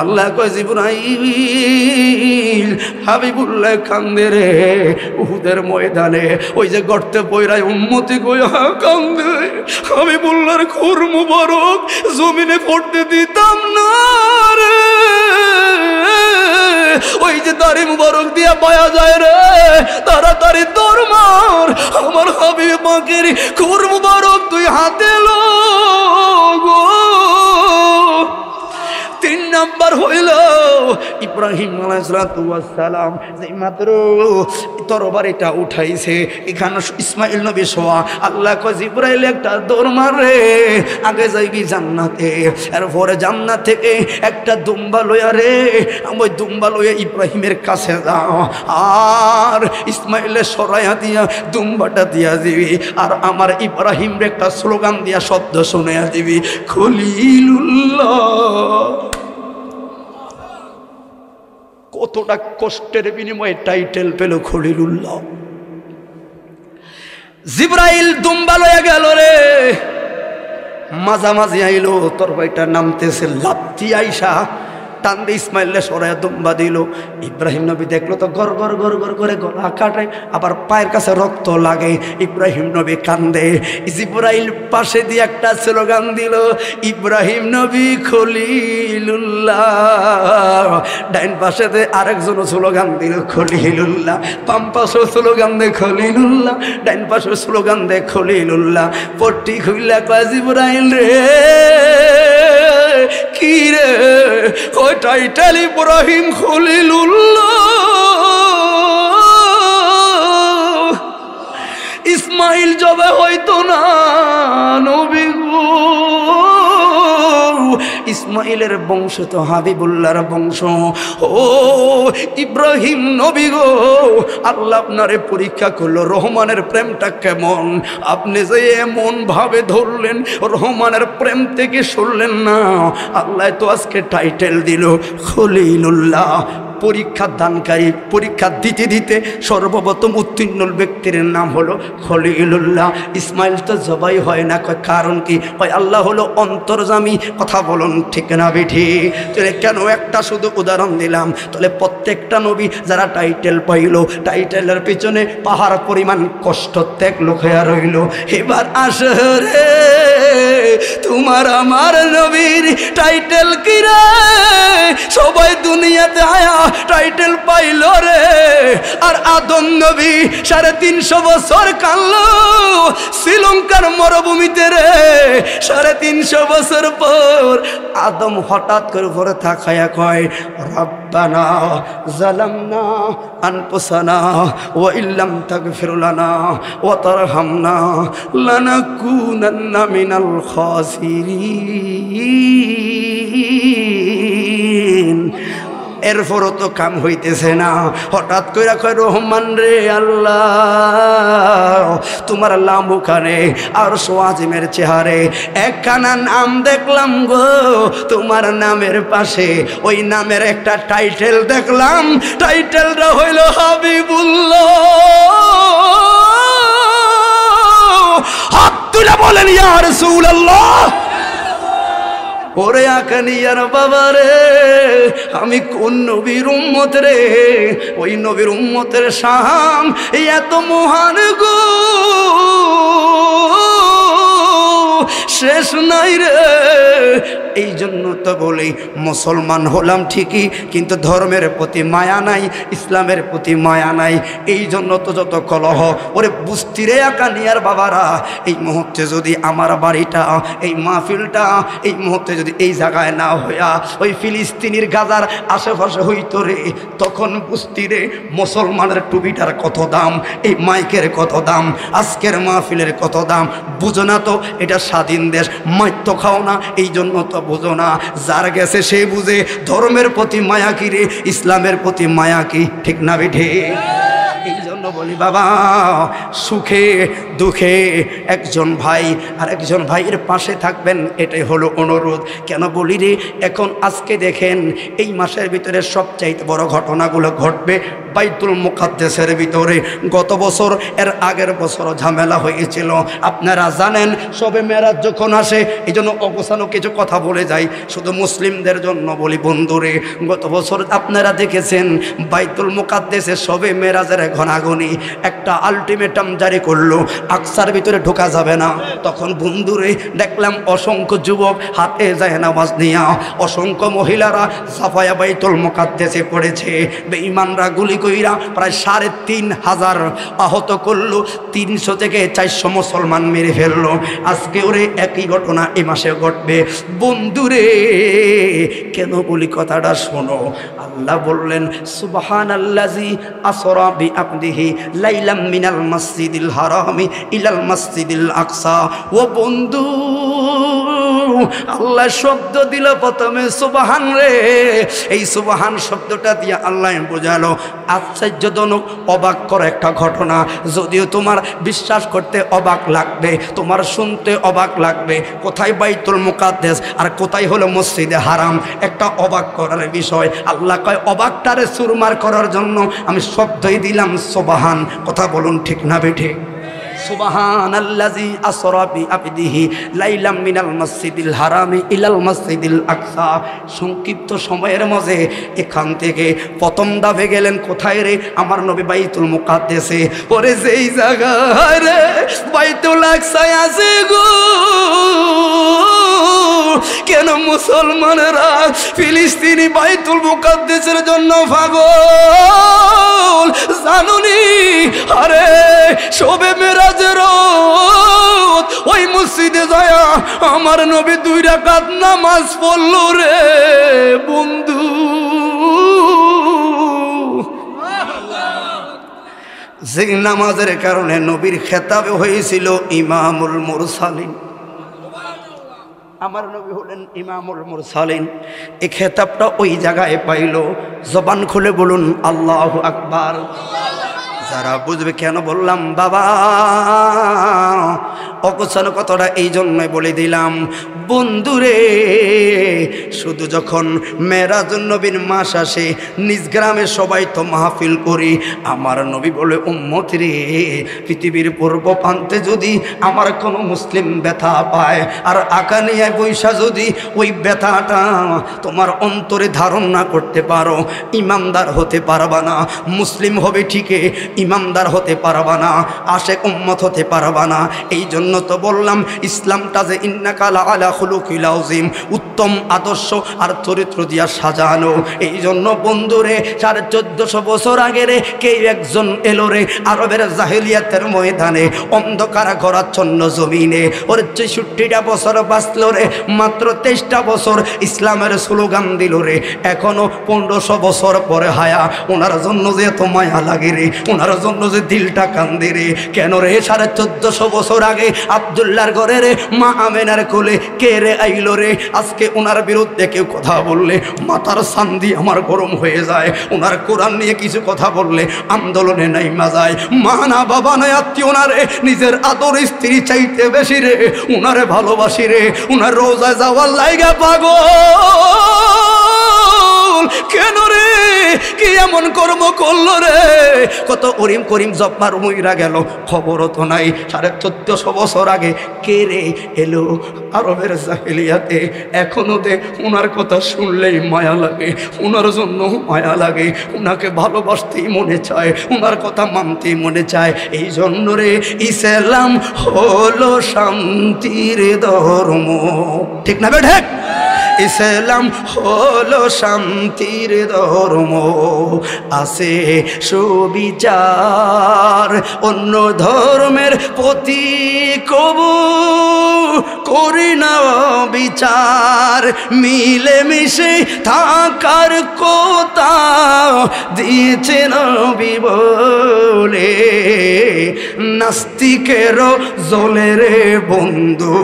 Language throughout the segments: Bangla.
আল্লাহ কয় জিবরাইল হাবিবুল্লাহ কান্দে রে উহুদের ময়দানে ওই যে গর্তে পয়রায় উম্মতি কইয়া কান্দে হাবিবুল্লাহর খুর মুবারক জমিনে পড়তে দিতাম না রে ওই যে দাড়ি মুবারক দিয়া পায়া যায় রে তাড়াতাড়ি তোর মার আমার হাবিব পাকের খুর মুবারক তুই হাতে লো গো। 3 নাম্বার হইল ইব্রাহিম আলাইহিস সালাম যে মাত্র তরবারিটা উঠাইছে এখানে ইসমাইল নবী শোয়া আল্লাহ কয় জিবরাইল একটা দৌড় মারে আগে যাইবি জান্নাতে এরপরে জান্নাত থেকে একটা দুম্বা লইয়া রে ওই দুম্বা লইয়া ইব্রাহিমের কাছে যাও আর ইসমাইলের সরাইয়া দিয়া দুম্বাটা দিয়া দিবি আর আমার ইব্রাহিমের একটা স্লোগান দিয়া শব্দ শুনাইয়া দিবি খলিলুল্লাহ। কতটা কষ্টের বিনিময়ে টাইটেল পেল খলিলুল্লাহ। জিবরাইল দুম্বা লইয়া গেল রে মাঝামাঝি আইলো তোর ভাইটা নামতেছে লাফতি আইসা টান দিয়ে ইসমাইলে সরাইয়া দুম্বা দিল। ইব্রাহিম নবী দেখলো তো গর গর গর গর করে গলা কাটায় আবার পায়ের কাছে রক্ত লাগে। ইব্রাহিম নবী কান্দে। জিবরাইল পাশে দিয়ে একটা স্লোগান দিল ইব্রাহিম নবী খলিলুল্লাহ। ডাইন পাশে দিয়ে আরেকজন স্লোগান দিল খলিলুল্লাহ। বাম পাশে স্লোগান দে খলিলুল্লাহ, ডাইন পাশে স্লোগান দে খলিলুল্লাহ। পট্টি খুইলা কয় জিবরাইল রে কি রে ওই টাইটেল ইব্রাহিম খলিলুল্লাহ। ইসমাইল জবে হইতো না নবী গো, ইসমাইলের বংশ তো হাবিবুল্লাহর বংশ। ও ইব্রাহিম নবী গো, আল্লাহ আপনারে পরীক্ষা করলো রহমানের প্রেমটা কেমন। আপনি যে এমন ভাবে ধরলেন রহমানের প্রেম থেকে সরলেন না, আল্লাহ তো আজকে টাইটেল দিল খলিলুল্লাহ। পরীক্ষা দানকারী পরীক্ষা দিতে দিতে সর্বপ্রথম উত্তীর্ণ ব্যক্তির নাম হলো খলিলুল্লাহ। ইসমাইল তো জবাই হয় না, কারণ কি? আল্লাহ হলো অন্তর্যামী। কথা বলুন ঠিক না বেঠি? তাহলে কেন একটা শুধু উদাহরণ দিলাম, তাহলে প্রত্যেকটা নবী যারা টাইটেল পাইল টাইটেলের পিছনে পাহাড় পরিমাণ কষ্ট ত্যাগ লুকিয়ে রইল। এবার আসে রে তোমার আমার নবীর টাইটেল কি রে? সবাই দুনিয়াতে আয়া টাইটেল পাইল রে, আর আদম নবী 350 বছর কানলো শ্রীলঙ্কার মরুভূমিতে রে। 350 বছর পর আদম হঠাৎ করে পরে থাকায়া কয় রব্বানা জালামনা আনফুসানা ওয়া ইল্লাম তাগফির লানা ওয়া তারহামনা লানাকুনান্না মিনাল খাসিরিন। এরপরও তো কাম হইতেছে না। হঠাৎ করে কয় রহমান রে আল্লাহ তোমার লামুখানে আর সোয়াজিমের চেহারে একখানা নাম দেখলাম গো, তোমার নামের পাশে ওই নামের একটা টাইটেল দেখলাম, টাইটেলটা হইল হাবিবুল্লাহ। হাত তুলে বলেন ইয়া রাসূলুল্লাহ। ওরে আকানিয়ার বাবা রে, আমি কোন নবীর উম্মত রে? ওই নবীর উম্মতের শান এত মহান গো, শেষ নাই রে। এই জন্য তো বলি মুসলমান হলাম ঠিকই, কিন্তু ধর্মের প্রতি মায়া নাই, ইসলামের প্রতি মায়া নাই। এই জন্য তো যত কলহ। ওরে বুঝতি রে আকানিয়ার বাবারা, এই মুহূর্তে যদি আমার বাড়িটা এই মাহফিলটা এই মুহূর্তে যদি এই জায়গায় না হইয়া ওই ফিলিস্তিনির গাজার আশেপাশে হইতো রে, তখন বুঝতি রে মুসলমানের টুপিটার কত দাম, এই মাইকের কত দাম, আজকের মাহফিলের কত দাম। বুঝো না তো এটা স্বাধীন দেশ, মাইত্য খাও না, এই জন্য তো বুঝো না। যার গেছে সে বুঝে ধর্মের প্রতি মায়া কি রে, ইসলামের প্রতি মায়া কি, ঠিক না বেঠে? এই জন্য বলি বাবা, সুখে দুঃখে একজন ভাই আর একজন ভাইয়ের পাশে থাকবেন, এটাই হলো অনুরোধ। কেন বলি রে, এখন আজকে দেখেন এই মাসের ভিতরে সবচাইতে বড় ঘটনাগুলো ঘটবে বাইতুল মুকাদ্দাসের ভিতরে গত বছর এর আগের বছরও ঝামেলা হয়েছিল। আপনারা জানেন সবে মেরাজ যখন আসে, এই জন্য অবসানও কিছু কথা বলে যাই, শুধু মুসলিমদের জন্য বলি বন্ধুরে। গত বছর আপনারা দেখেছেন বাইতুল মুকাদ্দাসে সবে মেরাজের ঘনাঘনি একটা আলটিমেটাম জারি করলো, আকসার ভিতরে ঢোকা যাবে না। তখন বন্ধুরে দেখলাম অসংখ্য যুবক হাতে যায় নামাজ নিয়া, অসংখ্য মহিলারা সাফায়া বাইতুল মুকাদ্দাসে পড়েছে। বেঈমানরা গুলি কইরা প্রায় ৩,৫০০ আহত করলো, ৩০০ থেকে ৪০০ মুসলমান মেরে ফেললো। আজকে ওরে একই ঘটনা এ মাসে ঘটবে। বন্ধুরে কেন বলি কথাটা শোনো, আল্লাহ বললেন সুবহানাল্লাযী আসরা বিআবদিহি লাইলাম মিনাল মাসজিদিল হারামি ইলাল মাসজিদিল আকসা। ও বন্ধু, আল্লাহ শব্দ দিল প্রথমে সুবহান রে। এই সুবহান শব্দটা দিয়ে আল্লাহ বোঝালো আশ্চর্যজনক অবাক করা একটা ঘটনা। যদিও তোমার বিশ্বাস করতে অবাক লাগবে, তোমার শুনতে অবাক লাগবে, কোথায় বাইতুল মুকাদ্দাস আর কোথায় হলো মসজিদে হারাম, একটা অবাক করার বিষয়। আল্লাহ কয় অবাকটারে চুরমার করার জন্য আমি শব্দই দিলাম সুবহান। কথা বলুন ঠিক না বেঠিক? সুবহানাল্লাযী আসরা বিআবদিহি লাইলাম মিনাল মাসজিদিল হারামি ইলাল মাসজিদিল আকসা। সংক্ষিপ্ত সময়ের মাঝে এখান থেকে প্রথম ধাপে গেলেন কোথায় রে? আমার নবী বাইতুল মুকাদ্দাসে। পরে যেই জায়গায় রে বাইতুল আকসায় আছে গো, কেন মুসলমানেরা ফিলিস্তিনি বাইতুল মুকাদ্দাসের জন্য পাগল জানুনি? আরে শবে মেরাজের ওই মসজিদে যায় আমার নবী 2 রাকাত নামাজ পড়ল রে বন্ধু। যে নামাজের কারণে নবীর খেতাবে হয়েছিল ইমামুল মুরসালিন। আমার নবী হলেন ইমামুল মুরসালিন। এই খেতাবটা ওই জায়গায় পাইল। জবান খুলে বলুন আল্লাহু আকবার। যারা বুঝবে কেন বললাম বাবা, অকোছান কথাটা এই জন্যই বলে দিলাম বন্ধুরে। শুধু যখন মেরাজ নবীর মাস আসে নিজ গ্রামে সবাই তো মাহফিল করি, আমার নবী বলে উম্মত রে, পৃথিবীর পূর্ব প্রান্তে যদি আমার কোনো মুসলিম ব্যথা পায় আর আকানিয়ায় বৈশা যদি ওই ব্যথাটা তোমার অন্তরে ধারণ না করতে পারো, ইমানদার হতে পারবা না। মুসলিম হবে ঠিকই, ইমানদার হতে পারবা না, আশেক উম্মত হতে পারবা না। এই জন্য তো বললাম ইসলামটা যে ইন্নাকা আলা খুলুকিল আযীম, উত্তম আদর্শ আর চরিত্র দিয়া সাজানো। এই জন্য বন্ধুরে 1450 বছর আগে রে কে একজন এলো রে আরবের জাহেলিয়াতের ময়দানে, অন্ধকার ঘরাচ্ছন্ন জমিনে। ওর 64টা বছর বাঁচল রে, মাত্র 23টা বছর ইসলামের স্লোগান দিল রে। এখনো 1500 বছর পরে হায়া ওনার জন্য যে এত মায়া লাগে রে, ওনার জন্য যে দিলটা কান্দে রে। কেন রে 1450 বছর আগে আব্দুল্লাহর ঘরে রে মা আমেনার কোলে কে রে আইলো রে। আজকে ওনার বিরুদ্ধে কেউ কথা বললে মাথার সান্দি আমার গরম হয়ে যায়। ওনার কোরআন নিয়ে কিছু কথা বললে আন্দোলনে নাইমা যায়। মা না বাবা না আত্মীয় না রে, নিজের আদর স্ত্রী চাইতে বেশি রে ওনারে ভালোবাসি রে। ওনার রোজায় যাওয়ার লাইগা পাগল। কেন রে, কি এমন কর্ম করলো রে? কত করিম করিম জব্বার মইরা গেল, খবরও তো নাই। 1450 বছর আগে কে রে এলো আরবের জাহেলিয়াতে। এখনো দে ওনার কথা শুনলেই মায়া লাগে, ওনার জন্য মায়া লাগে, ওনাকে ভালোবাসতেই মনে চায়, ওনার কথা মানতেই মনে চায়। এই জন্য রে ইসলাম হলো শান্তির ধর্ম, ঠিক না বেঠে? ইসলাম হলো শান্তির ধর্ম, আছে সুবিচার, অন্য ধর্মের প্রতি কবু করি না বিচার। মিলেমিশে থাকার কথা দিয়েছে নবী বলে, নাস্তিকেরও জ্বলে রে বন্ধু,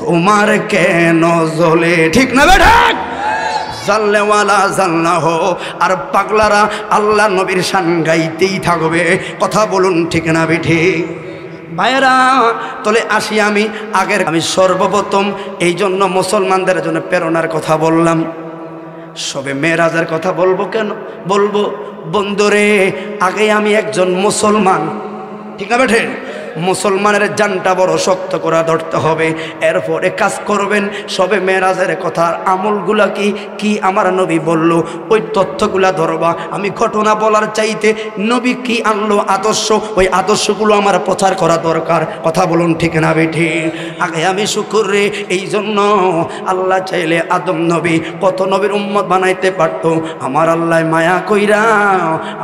তোমার কেন জ্বলে? ঠিক না বেটা? জাল্লেওয়ালা জাল্লা হো। আর পাগলারা আল্লাহ নবীর শান গাইতেই থাকবে। কথা বলুন ঠিক না বেঠে? ভাইয়েরা তলে আসি আমি আগের, আমি সর্বপ্রথম এই জন্য মুসলমানদের জন্য প্রেরণার কথা বললাম। সবে মেরাজের কথা বলবো কেন? বলবো বন্ধুরে, আগে আমি একজন মুসলমান, ঠিক না বেঠে? মুসলমানের জানটা বড় শক্ত করে ধরতে হবে, এরপরে কাজ করবেন। সবে মেরাজের কথার আমলগুলা কি কি আমার নবী বলল, ওই তথ্যগুলা ধরবা। আমি ঘটনা বলার চাইতে নবী কি আনলো আদর্শ, ওই আদর্শগুলো আমার প্রচার করা দরকার। কথা বলুন ঠিক না বেঠি? আগে আমি শুকুর রে, এই জন্য আল্লাহ চাইলে আদম নবী কত নবীর উম্মত বানাইতে পারত। আমার আল্লাহ মায়া কইরা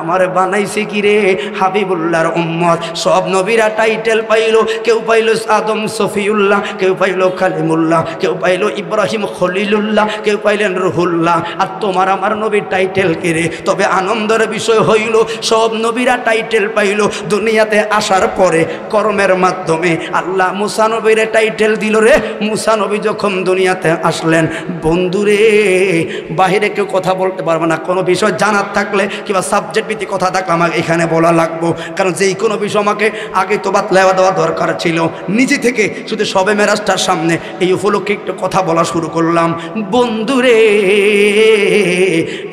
আমার বানাইছে কি রে, হাবিবুল্লাহর উম্মত। সব নবীরা টাইটেল পাইলো, কেউ পাইলো আদম সফিউল্লাহ, কেউ পাইলো কালিমুল্লাহ, কেউ পাইলো ইব্রাহিম খলিলুল্লাহ, কেউ পাইলেন রুহুল্লাহ। আর তোমার আমার নবীর টাইটেল কে রে? তবে আনন্দের বিষয় হইল সব নবীরা টাইটেল পাইলো দুনিয়াতে আসার পরে কর্মের মাধ্যমে। আল্লাহ মুসা নবীর টাইটেল দিল রে। মুসা নবী যখন দুনিয়াতে আসলেন, বন্ধুরে বাহিরে কেউ কথা বলতে পারবে না। কোনো বিষয় জানার থাকলে কিংবা সাবজেক্ট ভিত্তিক কথা থাকলে আমাকে এখানে বলা লাগবো, কারণ যেই কোনো বিষয় আমাকে আগে তো বাতলাওয়া দেওয়া দরকার ছিল। নিজে থেকে শুধু সবে মেরাজটার সামনে এই উপলক্ষে একটু কথা বলা শুরু করলাম। বন্ধুরে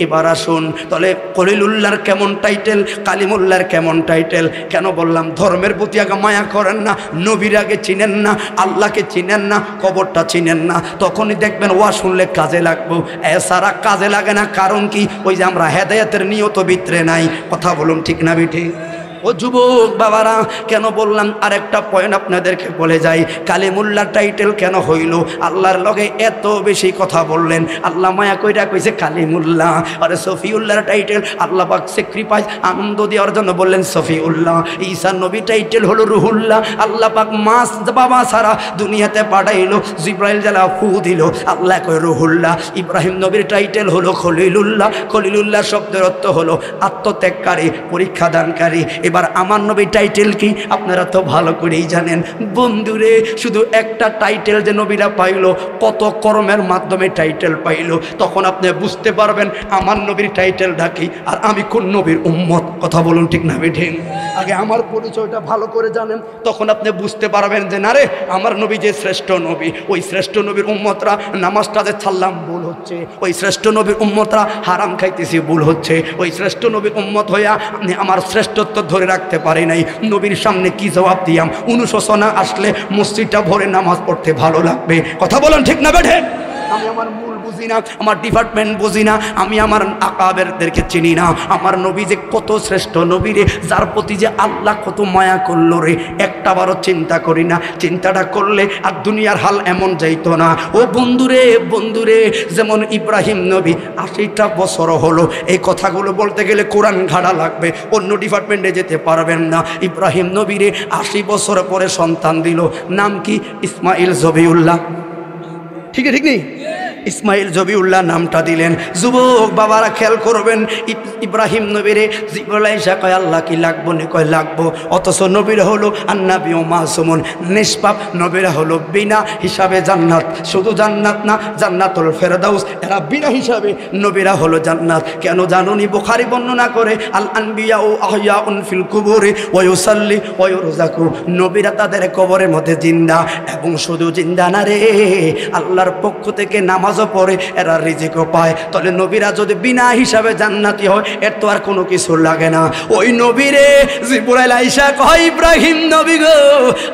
এবার আসুন তাহলে, খলিলুল্লাহর কেমন টাইটেল, কালিমুল্লাহর কেমন টাইটেল? কেন বললাম? ধর্মের প্রতি আগে মায়া করেন না, নবীর আগে চিনেন না, আল্লাহকে চিনেন না, কবরটা চিনেন না, তখনই দেখবেন ওয়া শুনলে কাজে লাগবো, এছাড়া কাজে লাগে না। কারণ কি? ওই যে আমরা হেদায়েতের নিয়ত ভিতরে নাই। কথা বলুন ঠিক না বেঠি? ও যুবক বাবারা, কেন বললাম আরেকটা পয়েন্ট আপনাদেরকে বলে যাই। কালিমুল্লাহ টাইটেল কেন হইল? আল্লাহর লগে এত বেশি কথা বললেন, আল্লাহ মায়া কইরা কইছে কালিমুল্লাহ। আরে সফিউল্লাহর টাইটেল আল্লাহ পাক স্যাক্রিফাইস আনন্দ দেওয়ার জন্য বললেন সফিউল্লাহ। ঈসা নবী টাইটেল হলো রুহুল্লাহ। আল্লাহ পাক মাস বাবা সারা দুনিয়াতে পাঠাইলো, জিব্রাইল জ্বালা ফু দিল, আল্লাহ কয় রুহুল্লাহ। ইব্রাহিম নবীর টাইটেল হলো খলিলুল্লাহ। খলিলুল্লাহ শব্দের অর্থ হলো আত্মত্যাগকারী, পরীক্ষা দানকারী। এবার আমার নবী টাইটেল কি আপনারা তো ভালো করেই জানেন। বন্ধুরে শুধু একটা টাইটেল যে নবীরা পাইল, কত কর্মের মাধ্যমে টাইটেল পাইল, তখন আপনি বুঝতে পারবেন আমার নবীর টাইটেলটা কি আর আমি কোন নবীর উম্মত। কথা বলুন ঠিক না বেঠিক? আগে আমার পরিচয়টা ভালো করে জানেন, তখন আপনি বুঝতে পারবেন যে না রে, আমার নবী যে শ্রেষ্ঠ নবী, ওই শ্রেষ্ঠ নবীর উম্মতরা নামাজটা যে ছাড়লাম ভুল হচ্ছে, ওই শ্রেষ্ঠ নবীর উম্মতরা হারাম খাইতেছি ভুল হচ্ছে, ওই শ্রেষ্ঠ নবীর উম্মত হইয়া আপনি আমার শ্রেষ্ঠত্ব ধরে রাখতে পারি নাই। নবীর সামনে কি জবাব দিয়াম? অনুশোচনা আসলে মসজিদটা ভরে নামাজ পড়তে ভালো লাগবে। কথা বলেন ঠিক না বেঠে? আমি আমার মূল বুঝি না, আমার ডিপার্টমেন্ট বুঝি না, আমি আমার আকাবেরদেরকে চিনি না। আমার নবী যে কত শ্রেষ্ঠ নবী রে, যার প্রতি যে আল্লাহ কত মায়া করলো রে, একটাবারও চিন্তা করি না। চিন্তাটা করলে আর দুনিয়ার হাল এমন যাইতো না। ও বন্ধুরে বন্ধুরে, যেমন ইব্রাহিম নবী 80টা বছর হলো, এই কথাগুলো বলতে গেলে কোরআন ঘাড়া লাগবে, অন্য ডিপার্টমেন্টে যেতে পারবেন না। ইব্রাহিম নবীরে 80 বছর পরে সন্তান দিল, নাম কি? ইসমাইল জবিউল্লাহ। ঠিক আছে, ঠিক নেই? ইসমাইল জবিউল্লাহ নামটা দিলেন। যুবক বাবারা খেয়াল করবেন, ইব্রাহিম নবীরে জিবরাইল আইসা কয় আল্লাহ কি লাগবো নি? কয় লাগবো। অথচ নবীরা হলো আন্নাবী ও মাসুমুন, নিষ্পাপ। নবীরা হলো বিনা হিসাবে জান্নাত। শুধু জান্নাত না, জান্নাতুল ফেরদাউস, এরা বিনা হিসাবে নবীরা হলো জান্নাত। কেন জানুনি? বুখারী বর্ণনা করে আল আনবিয়া ও আহইয়াউন ফিল কুবুরি ওয়া ইউসাল্লি ওয়া ইউরযাকু, নবীরা তাদের কবরের মধ্যে জিন্দা, এবং শুধু জিন্দা না রে, আল্লাহর পক্ষ থেকে নামাজ পরে এরা রিজিকও পায়। তাহলে নবীরা যদি বিনা হিসাবে জান্নাতি হয়, এর তো আর কোনো কিছু লাগে না। ওই নবীরে জিবরাইল আইসা কয় ইব্রাহিম নবী গো,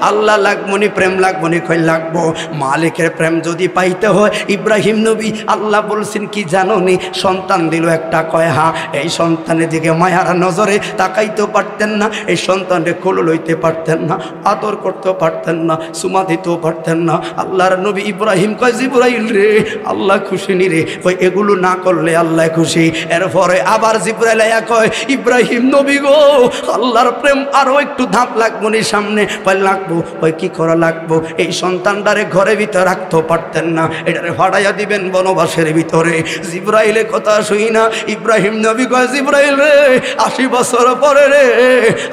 আল্লাহ লাগবনি, প্রেম লাগবনি? কয় লাগবো। মালিকের প্রেম যদি পাইতে হয়, ইব্রাহিম নবী আল্লাহ বলছেন কি জানোনি? সন্তান দিল একটা। কয় হ্যাঁ। এই সন্তানের দিকে মায়ার নজরে তাকাইতেও পারতেন না, এই সন্তানকে কোলে লইতে পারতেন না, আদর করতেও পারতেন না, সুমা দিতেও পারতেন না। আল্লাহর নবী ইব্রাহিম কয় জিবরাইল রে, আল্লাহ খুশি নি রে? কই এগুলো না করলে আল্লাহ খুশি। এরপরে আবার জিবরাইল আয়া কয় ইব্রাহিম নবী গো, আল্লাহর প্রেম আরো একটু ধাপ লাগবো নি সামনে। কয় লাগবো। কয় কি করা লাগবো? এই সন্তানটারে ঘরের ভিতরে রাখতেও পারতেন না, এটারে ফাটাইয়া দিবেন বনবাসের ভিতরে। জিবরাইলের কথা শুই না, ইব্রাহিম নবী কয় জিবরাইল রে, 80 বছর পরে রে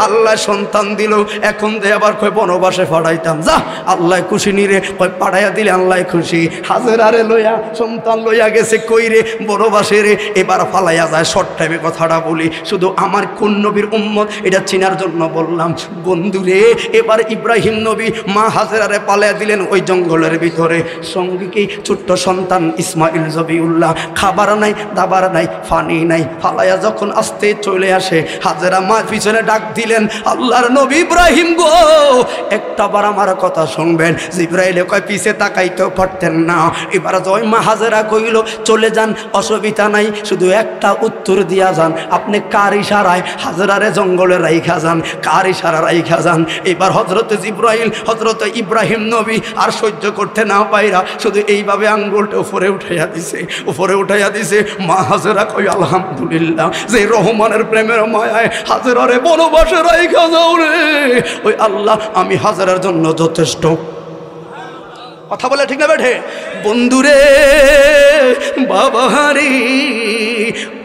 আল্লাহ সন্তান দিল, এখন যে আবার কয় বনবাসে ফাটাইতাম। যা, আল্লাহ খুশি নি রে? কয় পাঠাইয়া দিলে আল্লাহ খুশি। হাজেরারে লইয়া সন্তান লইয়া গেছে কইরে বড় বাসে রে, এবার ফালাইয়া যায়। শর্ট টাইমে কথাটা বলি, শুধু আমার কোন নবীর উম্মত এটা চেনার জন্য বললাম। বন্ধুরে, এবার ইব্রাহিম নবী মা হাজেরারে পালাইয়া দিলেন ওই জঙ্গলের ভিতরে। সঙ্গে কি ছোট্ট সন্তান ইসমাইল জবিউল্লাহ, খাবার নাই দাবার নাই পানি নাই, ফালাইয়া যখন আস্তে চলে আসে হাজেরা মা পিছনে ডাক দিলেন, আল্লাহর নবী ইব্রাহিম গো একটা বার আমার কথা শুনবেন। জিবরাইল কয় পিছে তাকাইতেও পারতেন না। এবার জয় মা হাজেরা কইল চলে যান, অসুবিধা নাই, শুধু একটা উত্তর দিয়া যান, আপনি কার ইশারায় হাজেরারে জঙ্গলে রাইখা যান, কার ইশারা রাইখা যান। এবার হযরত জিবরাইল হযরত ইব্রাহিম নবী আর সহ্য করতে না পাইরা শুধু এইভাবে আঙ্গুলটা উপরে উঠাইয়া দিছে, উপরে উঠাইয়া দিছে। মা হাজেরা কই আলহামদুলিল্লাহ, যে রহমানের প্রেমের মায়ায় হাজেরারে বনবাসে রাইখা যাও রে, ওই আল্লাহ আমি হাজেরার জন্য যথেষ্ট। কথা বলে ঠিক না বেঠে? বন্ধুরে বাবারে,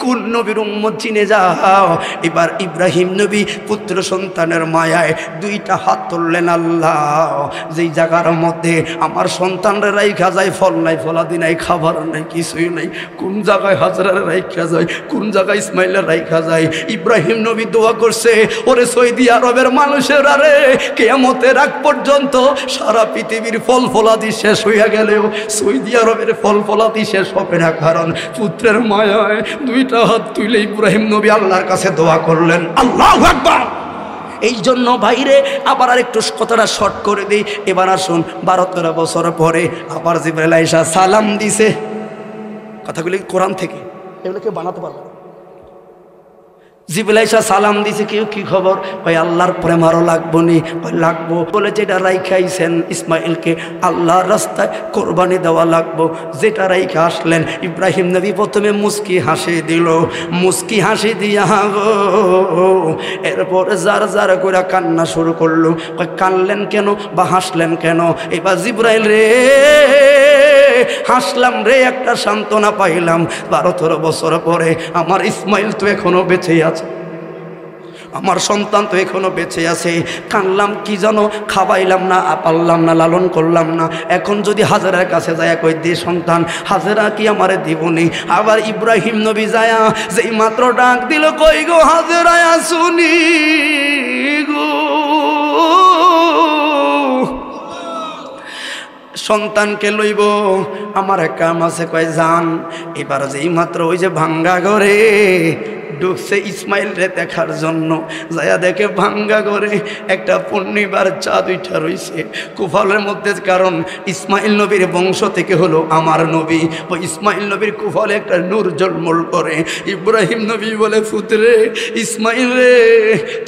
কোন নবীর উম্মত চিনে যাও। এবার ইব্রাহিম নবী পুত্র সন্তানের মায়ায় দুইটা হাত তুললেন, আল্লাহ যেই জায়গার মধ্যে আমার সন্তানরা রাইখা যায়, ফল নাই ফলাদি নাই খাবার নাই কিছুই নাই, কোন জায়গায় হাজরারে রাইখা যায়, কোন জায়গায় ইসমাইলের রাইখা যায়। ইব্রাহিম নবী দোয়া করছে, ওরে সৌদি আরবের মানুষের আরে কিয়ামতের আগ পর্যন্ত সারা পৃথিবীর ফল ফলাদি শেষ হইয়া গেলেও সৌদি আরবের ফল ফলাদি শেষ হবে না, কারণ পুত্রের মায়ায় দুইটা হাত তুলে ইব্রাহিম নবী আল্লাহর কাছে দোয়া করলেন। আল্লাহু আকবার। এই জন্য ভাইরে আবার আরেকটু কথাটা শর্ট করে দিই। এবার আসুন 12-13 বছর পরে আবার জিবরাইল আইসা সালাম দিছে। কথাগুলি কোরআন থেকে, এগুলো কেউ বানাতে পারবে না। জিবরাইল আইসা সালাম দিছে, কেউ কি খবর? ভাই আল্লাহর প্রেম আরো লাগবো নি? লাগবো। বলে যেটা রাইখাইছেন ইসমাইলকে আল্লাহর রাস্তায় কোরবানি দেওয়া লাগবো, যেটা রাইখা আসলেন। ইব্রাহিম নবী প্রথমে মুস্কি হাসি দিল, মুস্কি হাসি দিয়া গো এরপর যার যার করে কান্না শুরু করলো। কানলেন কেন বা হাসলেন কেন? এবার জিবরাইল রে হাসলাম রে, একটা সান্ত্বনা পাইলাম। 12-13 বছর পরে আমার ইসমাইল তো এখনো বেঁচে আছে, আমার সন্তান তো এখনো বেঁচে আছে। কানলাম কি জানো, খাওয়াইলাম না, পারলাম না, লালন করলাম না। এখন যদি হাজেরার কাছে যায় কই দে সন্তান, হাজেরা কি আমারে দিবনি? আবার ইব্রাহিম নবী যায় যেই মাত্র ডাক দিল, কই গো হাজেরা আসুনি গো। সন্তানকে লইব, আমার কাম আছে, কয় যান। এবার যেই মাত্র ওই যে ভাঙ্গা ঘরে ঢুকছে ইসমাইল রে দেখার জন্য, যায়া দেখে ভাঙ্গা ঘরে একটা পূর্ণিমার চাঁদ উঠা রইছে কুফলের মধ্যে। কারণ ইসমাইল নবীর বংশ থেকে হলো আমার নবী, ওই ইসমাইল নবীর কুফলে একটা নূর জন্মল করে। ইব্রাহিম নবী বলে, পুত্রে ইসমাইল রে,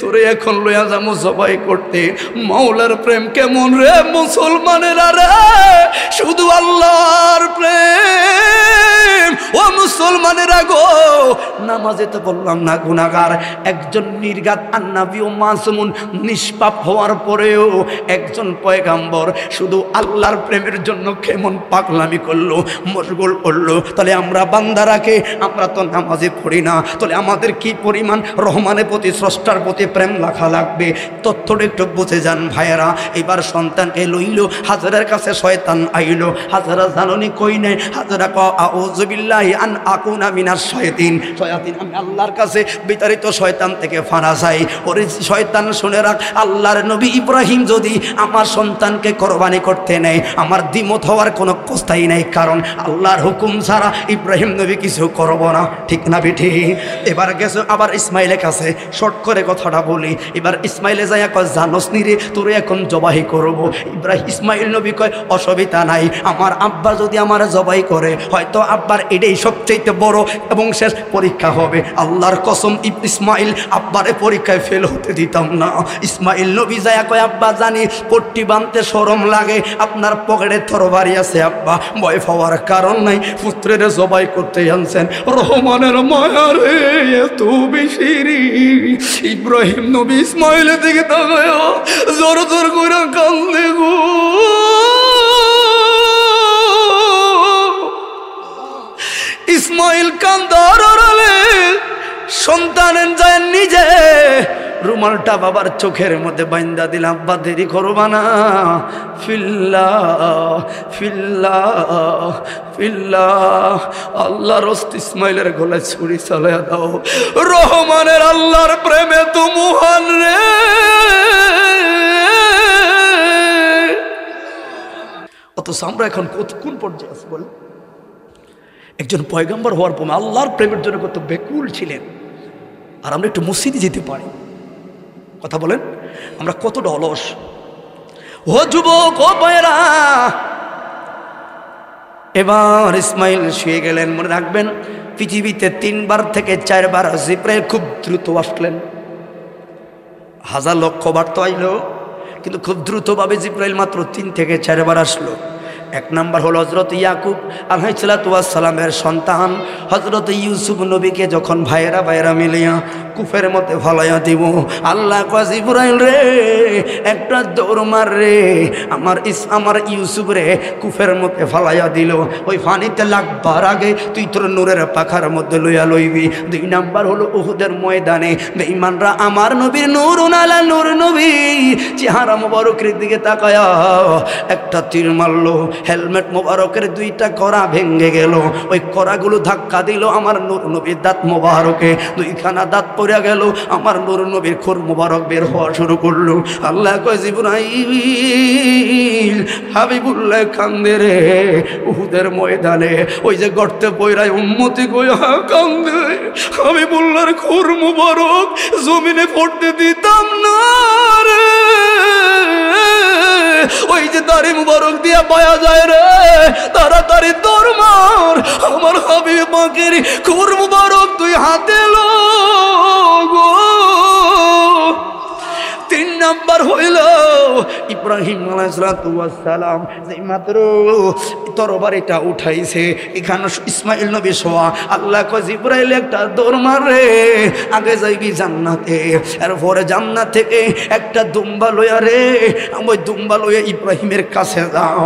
তোরে এখন লইয়া যাবো জবাই করতে। মাওলার প্রেম কেমন রে মুসলমানেরা রে, শুধু আল্লাহর প্রেম। ও মুসলমানেরা গো, নামাজে তো বললাম না গুনাহগার, একজন নির্গাত আন্নাবী ও মাসুমুন নিষ্পাপ হওয়ার পরেও একজন পয়গাম্বর শুধু আল্লাহর প্রেমের জন্য কেমন পাগলামি করলো, মশগুল করলো। তাহলে আমরা বান্দারাকে, আমরা তো নামাজে পড়ি না, তাহলে আমাদের কি পরিমাণ রহমানের প্রতি, স্রষ্টার প্রতি প্রেম রাখা লাগবে। তথ্যটা একটু বুঝে যান ভাইয়েরা। এবার সন্তানকে লইল, হাজেরার কাছে শয়তান আইলো। হাজেরা জাননি কই নাই, হাজেরা ক আউযু বিল্লাহি আন আকুনা মিনাশ শায়াতিন, শয়তান আমি আল্লাহর কাছে বিতাড়িত শয়তান থেকে ফানা চাই। ওরে শয়তান শুনে রাখ, আল্লাহর নবী ইব্রাহিম যদি আমার সন্তানকে কোরবানি করতে নেয়, আমার দ্বিমত হওয়ার কোনো প্রশ্নই নেই, কারণ আল্লাহর হুকুম ছাড়া ইব্রাহিম নবী কিছু করব না। ঠিক না বেঠি? এবার গেছে আবার ইসমাইলের কাছে, শর্ট করে কথাটা বলি। এবার ইসমাইলে যাইয়া কয়, জানোস নি রে, তোরে এখন জবাই করব। ইসমাইল নবী কয়, অসুবিধা নাই, আমার আব্বা যদি আমার জবাই করে, হয়তো আব্বার এটাই সবচেয়ে বড় এবং শেষ পরীক্ষা হবে। আল্লাহর কসম, ইসমাইল আব্বারে পরীক্ষায় ফেল হতে দিতাম না। ইসমাইল নবী যায় কয়, আব্বা জানি পট্টি বাঁধতে শরম লাগে, আপনার পকেটে তরবারি আছে আব্বা, ভয় পাওয়ার কারণ নাই, পুত্রের জবাই করতে আনছেন। রহমানের মায়া রে এত বেশি রে। ইব্রাহিম নবী ইসমাইলের দিকে তাকায় জোর জোর করে কান্দে গো। ইসমাইল কান্দার আড়ালে সন্তানের যায় নিজে রুমালটা বাবার চোখের মধ্যে বাইন্দা দিলাম, আব্বা দেরি করবা না, ফিল্লাহ ফিল্লাহ ফিল্লাহ। আল্লাহর ওস্তাদ ইসমাইলের গলায় ছুরি চালায়া দাও, রহমানের আল্লাহর প্রেমে তো মহান রে। অথচ আমরা এখন কোন পর্যায়ে আছি বল? একজন পয়গম্বর হওয়ার পর আল্লাহর প্রেমের জন্য কত বেকুল ছিলেন, আর আমরা একটু মসজিদে যেতে পারি। কথা বলেন, আমরা কতটা অলস। ও যুবক, ও ভাইরা, এবার ইসমাইল শুয়ে গেলেন। মনে রাখবেন, পৃথিবীতে 3 বার থেকে 4 বার জিব্রাইল খুব দ্রুত আসলেন। 1000 লক্ষ বার তো আইলো, কিন্তু খুব দ্রুতভাবে জিব্রাইল মাত্র 3 থেকে 4 বার আসলো। 1 নাম্বার হলো হযরত ইয়াকুব আলাইহিস সালামের সন্তান হযরত ইউসুফ নবীকে যখন ভাইয়েরা মিলিয়া কুফের মধ্যে ফালাইয়া দিব, আল্লাহ কয় জিবরাইল রে, একটা দৌড় মার রে, আমার ইউসুফ রে কুফের মধ্যে ফালাইয়া দিল। ওই পানিতে লাগবার আগে তুই তোর নূরের পাখার মধ্যে লইয়া লইবি। 2 নাম্বার হলো উহুদের ময়দানে বেঈমানরা আমার নবীর নূরুন আলা নূর নবী চেহারা মোবারকের দিকে তাকায়া একটা তীর মারলো। হেলমেট মোবারকের 2টা কড়া ভেঙে গেল। ওই কড়াগুলো ধাক্কা দিল আমার নূর নবীর দাঁত মোবারকে, 2খানা দাঁত পড়ে গেল। আমার নূর নবীর খুর মোবারক বের হওয়া শুরু করলো। আল্লাহ কয় জিবরাইল হাবিবুল্লাহ কান্দে রে, উহুদের ময়দানে ওই যে গর্তে পয়রায় উম্মতি কইয়া কান্দে। হাবিবুল্লাহর খুর মোবারক জমিনে পড়তে দিতাম না রে, ওই যে দাড়ি মুবারক দিয়া পায়া যায় রে, তাড়াতাড়ি তোর মার, আমার হাবিব পাকের খুর মুবারক তুই হাতে লো গো। 3 নাম্বার হইল ইব্রাহিম আলাইহিস সালাম যে মাত্র তরবারিটা উঠাইছে, এখানে ইসমাইল নবী শোয়া। আল্লাহ কয় জিবরাইল একটা দৌড় মারে, আগে যাইবি জান্নাতে, এরপরে জান্নাত থেকে একটা দুম্বা লইয়া রে, ওই দুম্বা লইয়া ইব্রাহিমের কাছে যাও,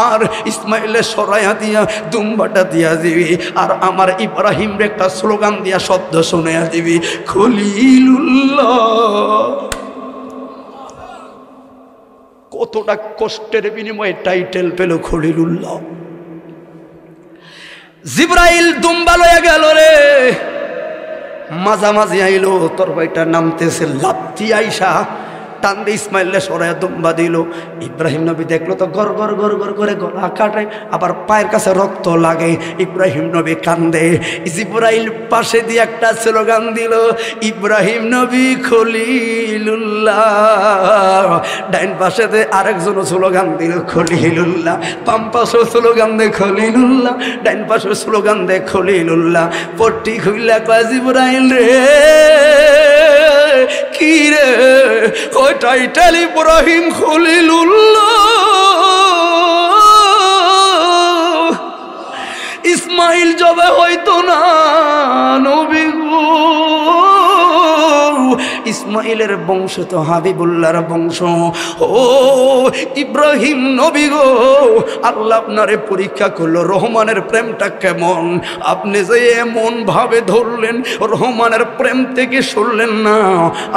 আর ইসমাইলের সরাইয়া দিয়া দুম্বাটা দিয়া দিবি, আর আমার ইব্রাহিমের একটা স্লোগান দিয়া শব্দ শুনাইয়া দিবি, খলিলুল্লাহ। কতটা কষ্টের বিনিময়ে টাইটেল পেল খলিলুল্লাহ। জিবরাইল দুম্বা লইয়া গেল রে, মাঝামাঝি আইলো, তরবারিটা নামতেছে, লাথি আইসা টান দিয়ে ইসমাইলে সরাইয়া দুম্বা দিল। ইব্রাহিম নবী দেখলো তো গর গর গর গর করে গলা কাটে, আবার পায়ের কাছে রক্ত লাগে। ইব্রাহিম নবী কান্দে। জিবরাইল পাশে দিয়ে একটা স্লোগান দিল, ইব্রাহিম নবী খলিলুল্লাহ। ডাইন পাশে দিয়ে আরেকজন স্লোগান দিল খলিলুল্লাহ, বাম পাশে স্লোগান দে খলিলুল্লাহ, ডাইন পাশে স্লোগান দে খলিলুল্লাহ। পট্টি খুইলা কয় জিবরাইল রে, কি রে, ওই টাইটেল ইব্রাহিম খলিলুল্লাহ। ইসমাইল জবে হইতো না নবী গো, ইসমাইলের বংশ তো হাবিবুল্লাহর বংশ। ও ইব্রাহিম নবী গো, আল্লাহ আপনারে পরীক্ষা করলো, রহমানের প্রেমটা কেমন। আপনি যে এমন ভাবে ধরলেন, রহমানের প্রেম থেকে সরলেন না।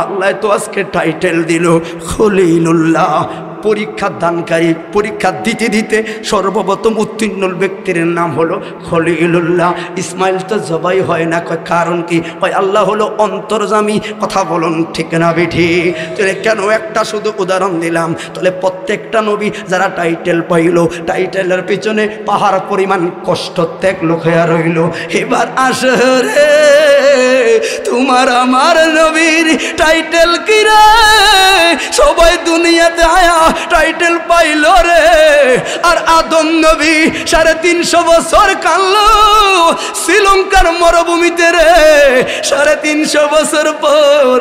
আল্লাহ তো আজকে টাইটেল দিল খলিলুল্লাহ। পরীক্ষা দানকারী, পরীক্ষা দিতে দিতে সর্বপ্রথম উত্তীর্ণ ব্যক্তির নাম হলো খলিলুল্লাহ। ইসমাইল তো জবাই হয় না, কয় কারণ কি? কয় আল্লাহ হলো অন্তর্যামী। কথা বলুন ঠিক না বেঠি? তাহলে কেন একটা শুধু উদাহরণ দিলাম, তাহলে প্রত্যেকটা নবী যারা টাইটেল পাইল, টাইটেলের পিছনে পাহাড় পরিমাণ কষ্ট ত্যাগ লুকিয়ে রইল। এবার আসে রে তোমার আমার নবীর টাইটেল কি রে? সবাই দুনিয়াতে আয়া টাইটেল পাইল রে, আর আদম নবী 350 বছর কাঁদলো শ্রীলঙ্কার মরুভূমিতে রে। 350 বছর পর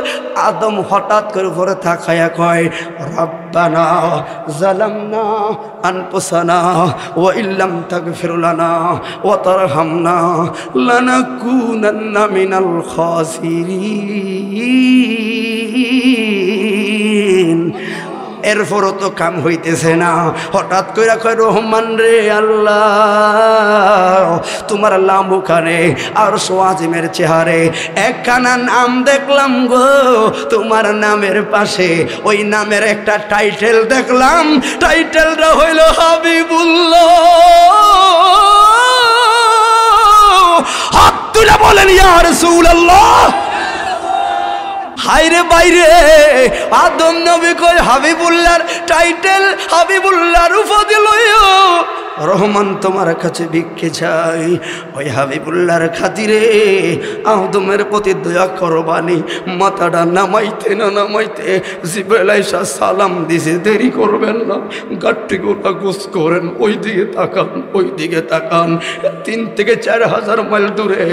আদম হঠাৎ করে ভরে থাকায়া কয়, রব্বানা জালামনা আনফুসানা ওয়া ইল্লাম তাগফির লানা ওয়া তারহামনা লানাকুনান্না মিনাল খাসিরিন। এরপরও তো কাম হইতেছে না। হঠাৎ করে কয় রহমান রে আল্লাহ তোমার লামুখানে আর সোয়াজিমের চেহারে একখানা নাম দেখলাম গো, তোমার নামের পাশে ওই নামের একটা টাইটেল দেখলাম, টাইটেলটা হইল হাবিবুল্লাহ। হাত তুলে বলেন ইয়া রাসূলুল্লাহ। হায়রে বাইরে আদম নবী কই হাবিবুল্লাহর টাইটেল, হাবিবুল্লাহর উপাধি লইও রহমান তোমার কাছে ভিক্ষে চাই। ওই হাবিবুল্লাহর খাতিরে আদমের প্রতি দয়া করবানি। মাথাটা নামাইতে না নামাইতে জিবরাইল আইসা সালাম দিছে, দেরি করবেন না, গাট্টিগুলা গোস করেন, ওই দিকে তাকান, ওই দিকে তাকান। 3 থেকে 4 হাজার মাইল দূরে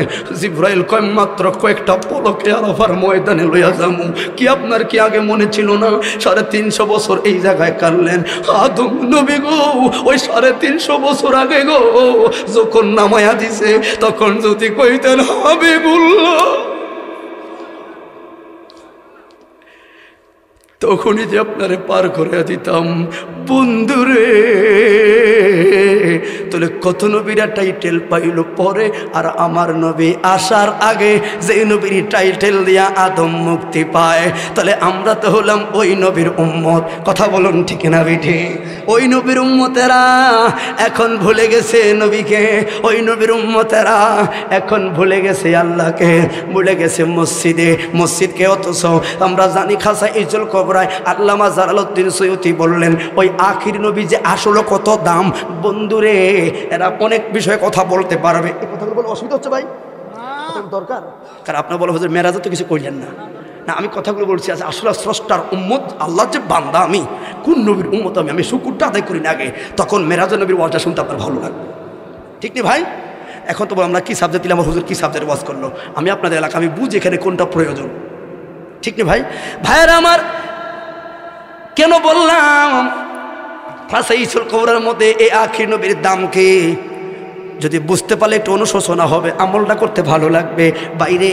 জিবরাইল কয় মাত্র কয়েকটা পলকে আরাফার ময়দানে লইয়া যামু। কি আপনার কি আগে মনে ছিল না 350 বছর এই জায়গায় কাটলেন? আদম নবী গো ওই 350 বছর আগে গো যখন নামায়া দিছে তখন যদি কইতেন হাবিবুল্লাহ, তখনই যে আপনারে পার করে দিতাম বন্ধুরে। তাহলে কত নবীরা টাইটেল পাইল পরে, আর আমার নবী আসার আগে যে নবীর টাইটেল দিয়া আদম মুক্তি পায়, তাহলে আমরা তো হলাম ওই নবীর উম্মত। কথা বলুন ঠিক না বিঠি? ওই নবীর উম্মতেরা এখন ভুলে গেছে নবীকে, ওই নবীর উম্মতেরা এখন ভুলে গেছে আল্লাহকে, ভুলে গেছে মসজিদকে। অথচ আমরা জানি খাসা ইজল কবরায় আল্লামা জালালউদ্দিন সৈয়দী বললেন ওই আখির নবী যে আসলে কত দাম। বন্ধুরে এরা অনেক বিষয়ে কথা বলতে পারবে, এই কথাগুলো বলে অসুবিধা হচ্ছে ভাই? দরকার কারণ আপনার বলা হচ্ছে মেরাজে তো কিছু করলেন না। না আমি কথাগুলো বলছি আচ্ছা আসলে স্রষ্টার উম্মত, আল্লাহর যে বান্দা আমি, কোন নবীর উম্মত আমি শুকুরটা আদায় করি না আগে, তখন মেরাজের নবীর ওয়াজটা শুনতে আপনার ভালো লাগবে, ঠিক নেই ভাই? এখন তো আমরা কী সাবজেক্ট দিলাম, হুজুর কী সাবজেক্ট ওয়াজ করলো, আমি আপনাদের এলাকা আমি বুঝি এখানে কোনটা প্রয়োজন, ঠিক নেই ভাই? ভাইয়েরা আমার কেন বললাম ফাসাইসুল কবরের মধ্যে এই আখির নবীর দাম কি? যদি বুঝতে পারলে একটু অনুশোচনা হবে, আমলটা করতে ভালো লাগবে। বাইরে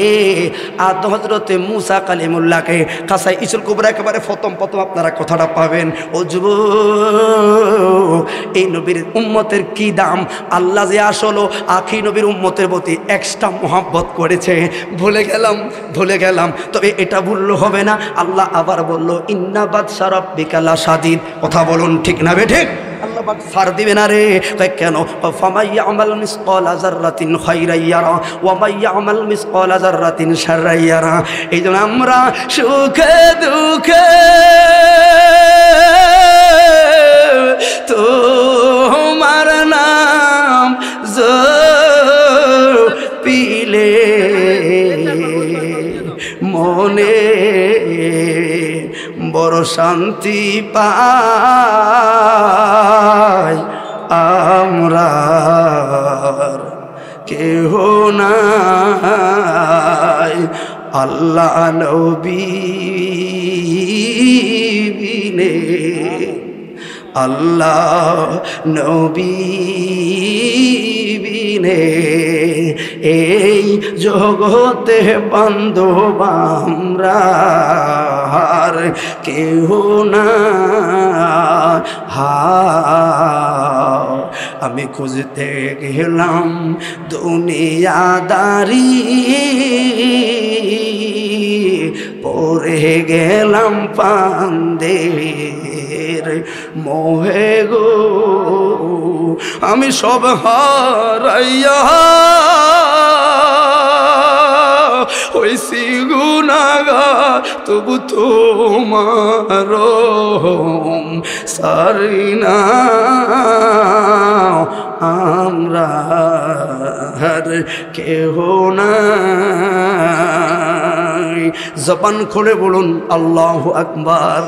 আদম হযরতে মুসা কালিমুল্লাহকে কাসাই ইসুল কুবরা একেবারে প্রথম আপনারা কথাটা পাবেন। ও যুবক, এই নবীর উম্মতের কি দাম! আল্লাহ যে আসলো আখি নবীর উম্মতের প্রতি এক্সট্রা মোহাব্বত করেছে, ভুলে গেলাম। তবে এটা ভুললে হবে না, আল্লাহ আবার বলল ইন্না বাদশা রাব্বিকা লাশাদীদ। কথা বলুন ঠিক না বেঠিক? আল্লাহ পাক ছাড় দিবে না রে। কেন? ফামাই ইয়ামাল মিসকালা যাররাতিন খায়রান ইয়ারা ওয়া মাই ইয়ামাল মিসকালা যাররাতিন শাররান ইয়ারা। এই জন্য আমরা সুখে দুঃখে তোমার নাম জপিলে মনে বড় শান্তি পাই আমরা, কেহ নাই আল্লাহ নবী বিনে, আল্লাহ নবী বিনে এই জগতে বান্ধব আমরা আর কেহ না। আমি খুঁজতে গেলাম দুনিয়াদারি, পড়ে গেলাম পান্দের মোহে গো। আমি সব হারাইয়া হইছি গুনাহগার, তবু তোমার সারিনা আমরা কেহ নাই। জবান খুলে বলুন আল্লাহু আকবার।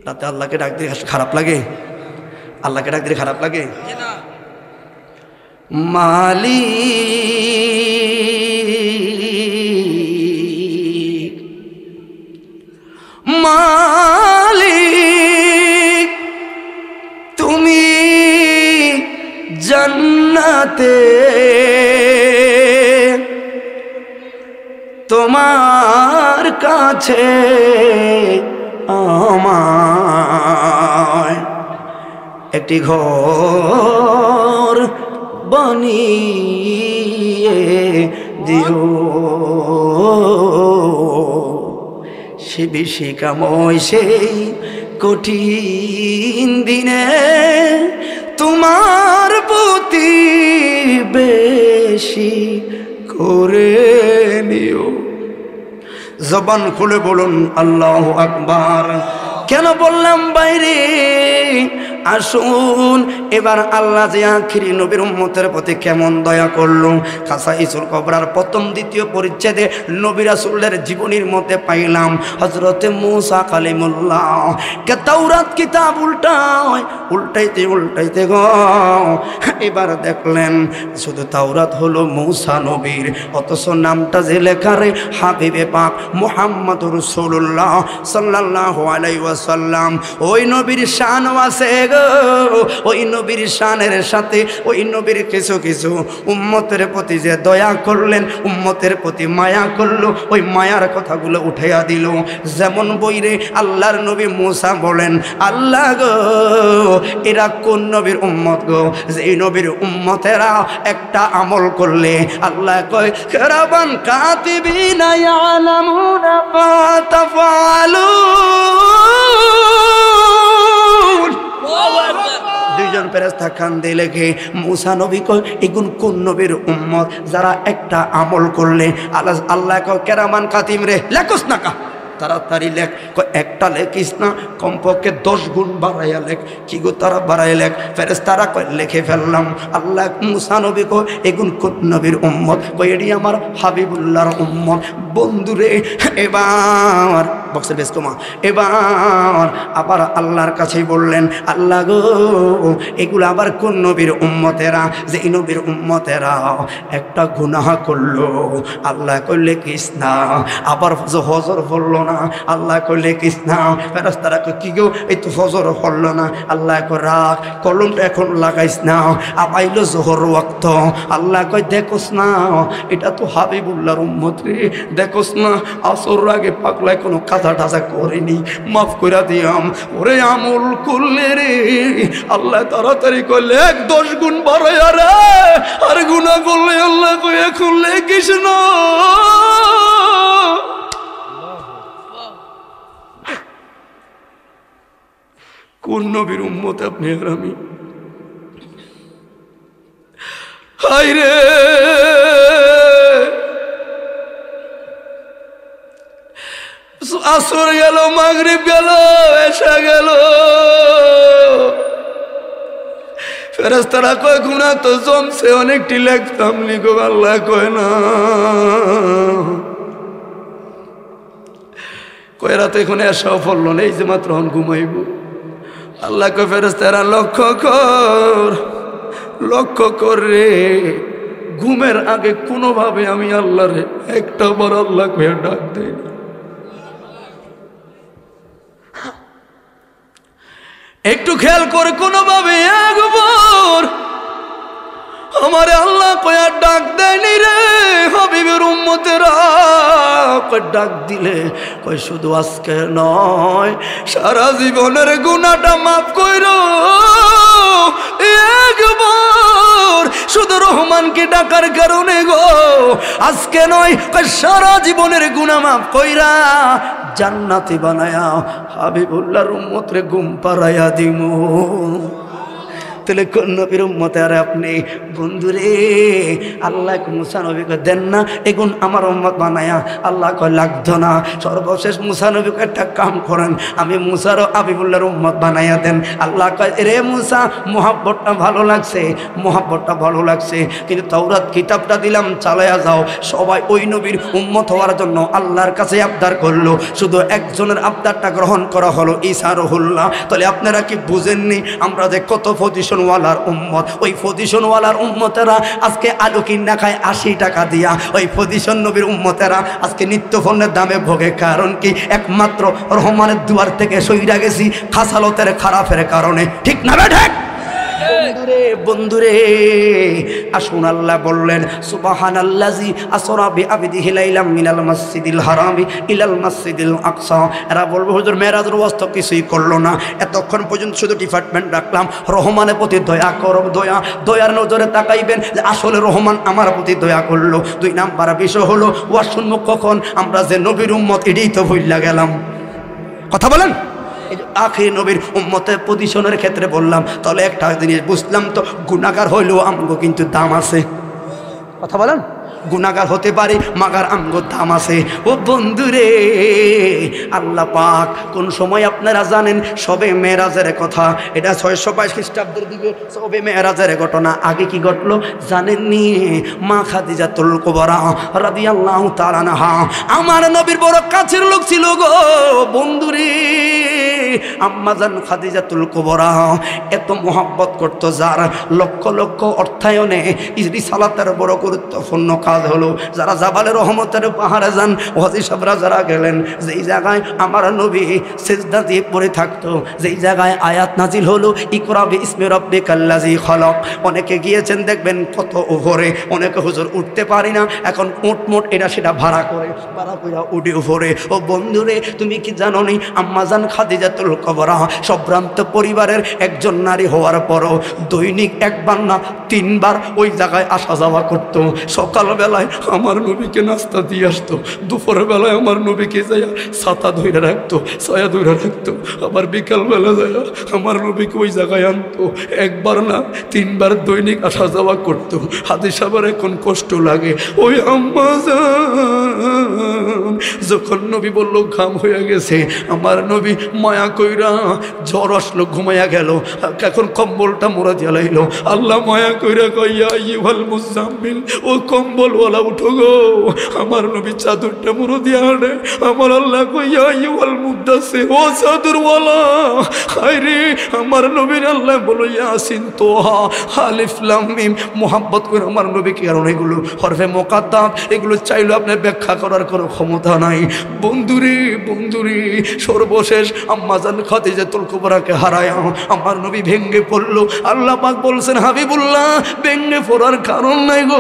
রাতে আল্লাহকে ডাক দিয়ে খারাপ লাগে? আল্লাহকে ডাক দিয়ে খারাপ লাগে? মালিক তুমি জান্নাতে তোমার কাছে আমায় একটি ঘর বানিয়ে দিও, সে বিশিকাময় সেই কঠিন দিনে তোমার প্রতি বেশি করে নিও। জবান খুলে বলুন আল্লাহু আকবার। কেন বললাম বাইরে? আসুন এবার আল্লাহ যে আখিরি নবীর উম্মতের প্রতি কেমন দয়া করলো, কাসাইসুল কুবরার প্রথম দ্বিতীয় পরিচ্ছেদে নবী রাসূলের জীবনীর মধ্যে পাইলাম হযরতে মূসা কালিমুল্লাহ কে তাওরাত কিতাব উল্টাইতে গো এবার দেখলেন শুধু তাওরাত হলো মূসা নবীর, অথচ নামটা যে লেখা রে হাবিবে পাক মুহাম্মদুর রাসূলুল্লাহ সাল্লাল্লাহু আলাইহি ওয়াসাল্লাম। ওই নবীর শান আছে গো, ওই নবীর শানের সাথে ওই নবীর কিছু কিছু উম্মতের প্রতি যে দয়া করলেন, উম্মতের প্রতি মায়া করলো, ওই মায়ার কথাগুলো উঠাইয়া দিল। যেমন বইরে আল্লাহর নবী মূসা বলেন, আল্লাহ গো এরা কোন নবীর উম্মত গো, যে এই নবীর উম্মতেরা একটা আমল করলে আল্লাহ কয় কিরামান কাতিবিনা ইয়ালামুনা মা তাফআলুন। দুইজন ফেরেশতা কান্দে লেগে মূসা নবী কয় এগুন কোন নবীর উম্মত যারা একটা আমল করলে আল্লাহ কয় কেরামান কাতিম রে লেখস না কা, তাড়াতাড়ি লেখ। একটা লেখিস না, কমপক্ষে 10 গুণ বাড়াইয়া লেখ। কি গো তারা বাড়াই লেখ। ফেরেশতারা কয় লিখে ফেললাম। আল্লাহ মূসা নবী কয় এগুন কোন নবীর উম্মত? কয় এটি আমার হাবিবুল্লাহর উম্মত। বন্ধুরে এবার বক্সের বেশ কমা, এবার আবার আল্লাহর কাছেই বললেন আল্লাহ গো এগুলো আবার কোন নবীর উম্মতেরা, যে এই নবীর উম্মতেরা একটা গুনাহ করলো। আল্লাহ কয় লিখিস না। আবার হজর পড়লো না, আল্লাহ কয় লিখিস না। ফেরেশতারা কয় কি গো এই তো হজর পড়লো না। আল্লাহ কয় রাখ, কলমটা এখন লাগাইস না, আবাইলো জোহর ওয়াক্ত। আল্লাহ কয় দেখোস না এটা তো হাবিবুল্লাহর উম্মত রে, দেখোস না আসর আগে পাগলায় কোনো কাজা টাজা করেনি, মাফ করে দিয়াম। ওরে আমল করলে রে আল্লাহ তাড়াতাড়ি করলে 10 গুণ বাড়াইয়া রে, আর গুনাহ করলে আল্লাহ কয় এখন লেখিস না। কোন নবীর উম্মত আপনি আর আমি? হায় রে আসর গেল, মাগরিব গেল, এশা গেল, ফেরেশতারা কয় গুনাহ তো জমছে অনেকটি লেখতাম লিখো। আল্লাহ কয় না, কয় রাতে এখন এসাও পড়ল না, এই যে মাত্র ঘুমাইব। আল্লাহ কয় ফেরেশতারা লক্ষ্য কর রে, ঘুমের আগে কোনোভাবে আমি আল্লাহ রে একটা বার আল্লাহ কয়ে ডাক দেই না। একটু খেয়াল করে কোনোভাবে একবার আমার আল্লাহ কয়া ডাক দেয়নি রে। হাবিবের উম্মতেরা কয় ডাক দিলে কয় শুধু আজকে নয়, সারা জীবনের গুনাহটা মাফ কইরো একবার। শুধু রহমানকে ডাকার কারণে গো আজকে নয়, কয় সারা জীবনের গুনাহ মাফ কইরা জান্নাতি বানায়া হাবিবুল্লাহর উম্মত রে ঘুম পাড়াইয়া দিমু। তাহলে কোন নবীর উম্মতে আর আপনি? বন্ধুরে আল্লাহ মূসা নবীকে দেন না এগুন আমার উম্মত বানায়া। আল্লাহ কয় লাগতো না। সর্বশেষ মূসা নবীকে একটা কাম করেন, আমি মূসার ও হাবিবুল্লাহর উম্মত বানাইয়া দেন। আল্লাহ কয় রে মূসা মোহাব্বতটা ভালো লাগছে, কিন্তু তাওরাত কিতাবটা দিলাম চালায়া যাও। সবাই ওই নবীর উম্মত হওয়ার জন্য আল্লাহর কাছে আবদার করলো, শুধু একজনের আবদারটা গ্রহণ করা হলো, ঈসা রুহুল্লাহ। তাহলে আপনারা কি বুঝেননি আমরা যে কত পজিশনওয়ালার উম্মত? ওই পজিশনওয়ালার উম্মতেরা আজকে আলু কিনা খায় 80 টাকা দিয়া, ওই পজিশন নবীর উম্মতেরা আজকে নিত্য পণ্যের দামে ভোগে। কারণ কি? একমাত্র রহমানের দুয়ার থেকে সইরা গেছি খাসালতের খারাপের কারণে। ঠিক না বে ঠিক? বন্ধুরে বন্ধুরে আসুন, আল্লাহ বললেন সুবহানাল্লাযী আসরা বিআবদিহি লাইলাম মিনাল মাসজিদিল হারামি ইলাল মাসজিদিল আকসা। এরা বলবো হুজুর মেরাজের ওয়াস্তা কিছুই করলো না, এতক্ষণ পর্যন্ত শুধু ডিপার্টমেন্ট রাখলাম। রহমানের প্রতি দয়া করো, দয়ার নজরে তাকাইবেন যে আসলে রহমান আমার প্রতি দয়া করলো। 2 নাম্বার বিষয় হলো ওয়াজ শুনবো কখন, আমরা যে নবীর উম্মত এটাই তো ভুইলা গেলাম। কথা বলেন, এই যে আখির নবীর উম্মতের পজিশনের ক্ষেত্রে বললাম, তাহলে একটা জিনিস বুঝলাম তো, গুনাহগার হইলেও আমগো কিন্তু দাম আছে। কথা বলেন, গুনাহগার হতে পারে মাগার আমগো দাম আছে। ও বন্ধুরে, আল্লাহ পাক কোন সময় আপনারা জানেন সবে মেরাজের কথা, এটা 622 খ্রিস্টাব্দের দিকে সবে মেরাজের ঘটনা। আগে কি ঘটলো জানেননি? মা খাদিজাতুল কুবরা রাদিয়াল্লাহু তাআলা আনহা আমার নবীর বড় কাছের লোক ছিল গো বন্ধুরে। আম্মাজান খাদিজাতুল কুবরা এত মোহাব্বত করতো, যার লক্ষ লক্ষ অর্থায়নে রিসালাতের বড় গুরুত্বপূর্ণ কাজ হলো, যারা জাবালে রহমতের পাহাড়ে যান, ওয়াজি সাহেবরা যারা গেলেন, যেই জায়গায় আমার নবী সিজদা দিয়ে পড়ে থাকতো, যেই জায়গায় আয়াত নাজিল হলো ইকরা বিইসমি রাব্বিকাল্লাযী খালাক, অনেকে গিয়েছেন দেখবেন কত উপরে, অনেকে হুজুর উঠতে পারি না, এখন মোট এটা সেটা ভাড়া করে উঠে উপরে। ও বন্ধুরে, তুমি কি জানো নি আম্মাজান খাদিজাতুল কুবরা সম্ভ্রান্ত পরিবারের একজন নারী হওয়ার পরও দৈনিক 1 বার না 3 বার ওই জায়গায় আসা যাওয়া করতো। সকালবেলায় আমার নবীকে নাস্তা দিয়ে আসতো, দুপুর বেলায় আমার নবীকে যাইয়া ছাতা ধরে রাখতো, ছায়া ধরে রাখতো, আবার বিকালবেলা যাইয়া আমার নবীকে ওই জায়গায় আনতো। 1 বার না 3 বার দৈনিক আসা যাওয়া করতো। হাদিস সাহেবের এখন কষ্ট লাগে, ওই আম্মাজান যখন নবী বলল ঘাম হয়ে গেছে, আমার নবী মায়া কইরা জ্বর আসলো, ঘুমাইয়া গেল, এখন কম্বলটা মোড়া জ্বালাইলো। আল্লাহ মায়া কইরা কইয়া ইউহাল মুজাম্মিল, ও কম্বলওয়ালা উঠো গো, আমার নবী চাদরটা মুড়ো দিয়া আনে। আমার আল্লাহ কইয়া ইউহাল মুদাসসির, ও চাদরওয়ালা। হায়রে আমার নবীর আল্লাহ বলো ইয়াসিন তোহা আলিফ লাম মিম, মোহাব্বত করে আমার নবীকে, কারণ এগুলো হরফে মুকাদ্দাম, এগুলো চাইলে আপনার ব্যাখ্যা করার কোনো ক্ষমতা নাই। বন্ধুরে বন্ধুরে, সর্বশেষ আম্মাজান খাদিজাতুল কুবরাকে হারায় আমার নবী ভেঙ্গে পড়লো। আল্লাহ পাক বলছেন হাবিবুল্লাহ ভেঙ্গে পড়ার কারণ নাই গো।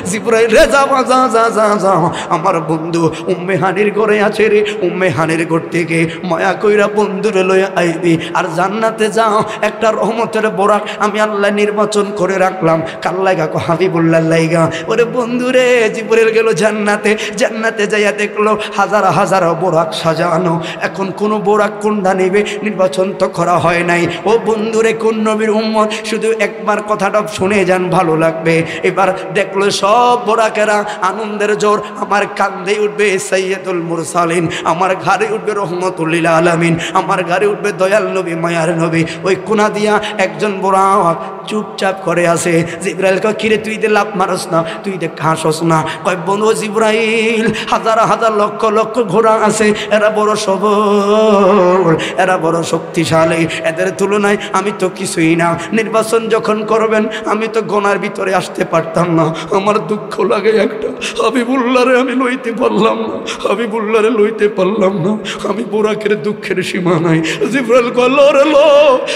জিবরাইল রে যা যা যা যা যা, আমার বন্ধু উম্মে হানির ঘরে আছে রে, উম্মে হানির ঘর থেকে মায়া কইরা বন্ধুরে লয়ে আইবি, আর জান্নাতে যাও একটা রহমতের বোরাক আমি আল্লাহ নির্বাচন করে রাখলাম। কার লাইগা? কো হাবিবুল্লাহ লাইগা। ওরে বন্ধুরে, জিবরাইল গেল জান্নাতে, জান্নাতে যাইয়া দেখলো হাজার হাজার বোরাক সাজানো। এখন কোন বোরাক কোনটা নেবে নির্বাচন তো করা হয় নাই। ও বন্ধুরে, কোন নবীর উম্মত শুধু একবার কথাটা শুনে যান, ভালো লাগবে। এবার দেখলো সব বোরাকেরা আনন্দের জোর, আমার কান্দে উঠবে সাইয়্যিদুল মুরসালিন, আমার ঘরে উঠবে রহমতুল লিল আলামিন, আমার ঘরে উঠবে দয়াল নবী মায়ার নবী। ওই কোনা দিয়া একজন বোরাক চুপচাপ করে আছে। জিবরাইল কয় কিরে তুই দে লাভ মারস না, তুই দে ঘাসস না? কয় বন্ধু জিবরাইল, হাজার হাজার লক্ষ লক্ষ ঘোড়া আছে, এরা বড় সবল, এরা বড় শক্তিশালী, এদের তুলনায় আমি তো কিছুই না। নির্বাচন যখন করবেন আমি তো গোনার ভিতরে আসতে পারতাম না। আমার দুঃখ লাগে একটা, হাবিবুল্লাহরে আমি লইতে পারলাম না, হাবিবুল্লাহরে লইতে পারলাম না। আমি বোরাকের দুঃখের সীমা নাই। জিবরাইল কল রে লো,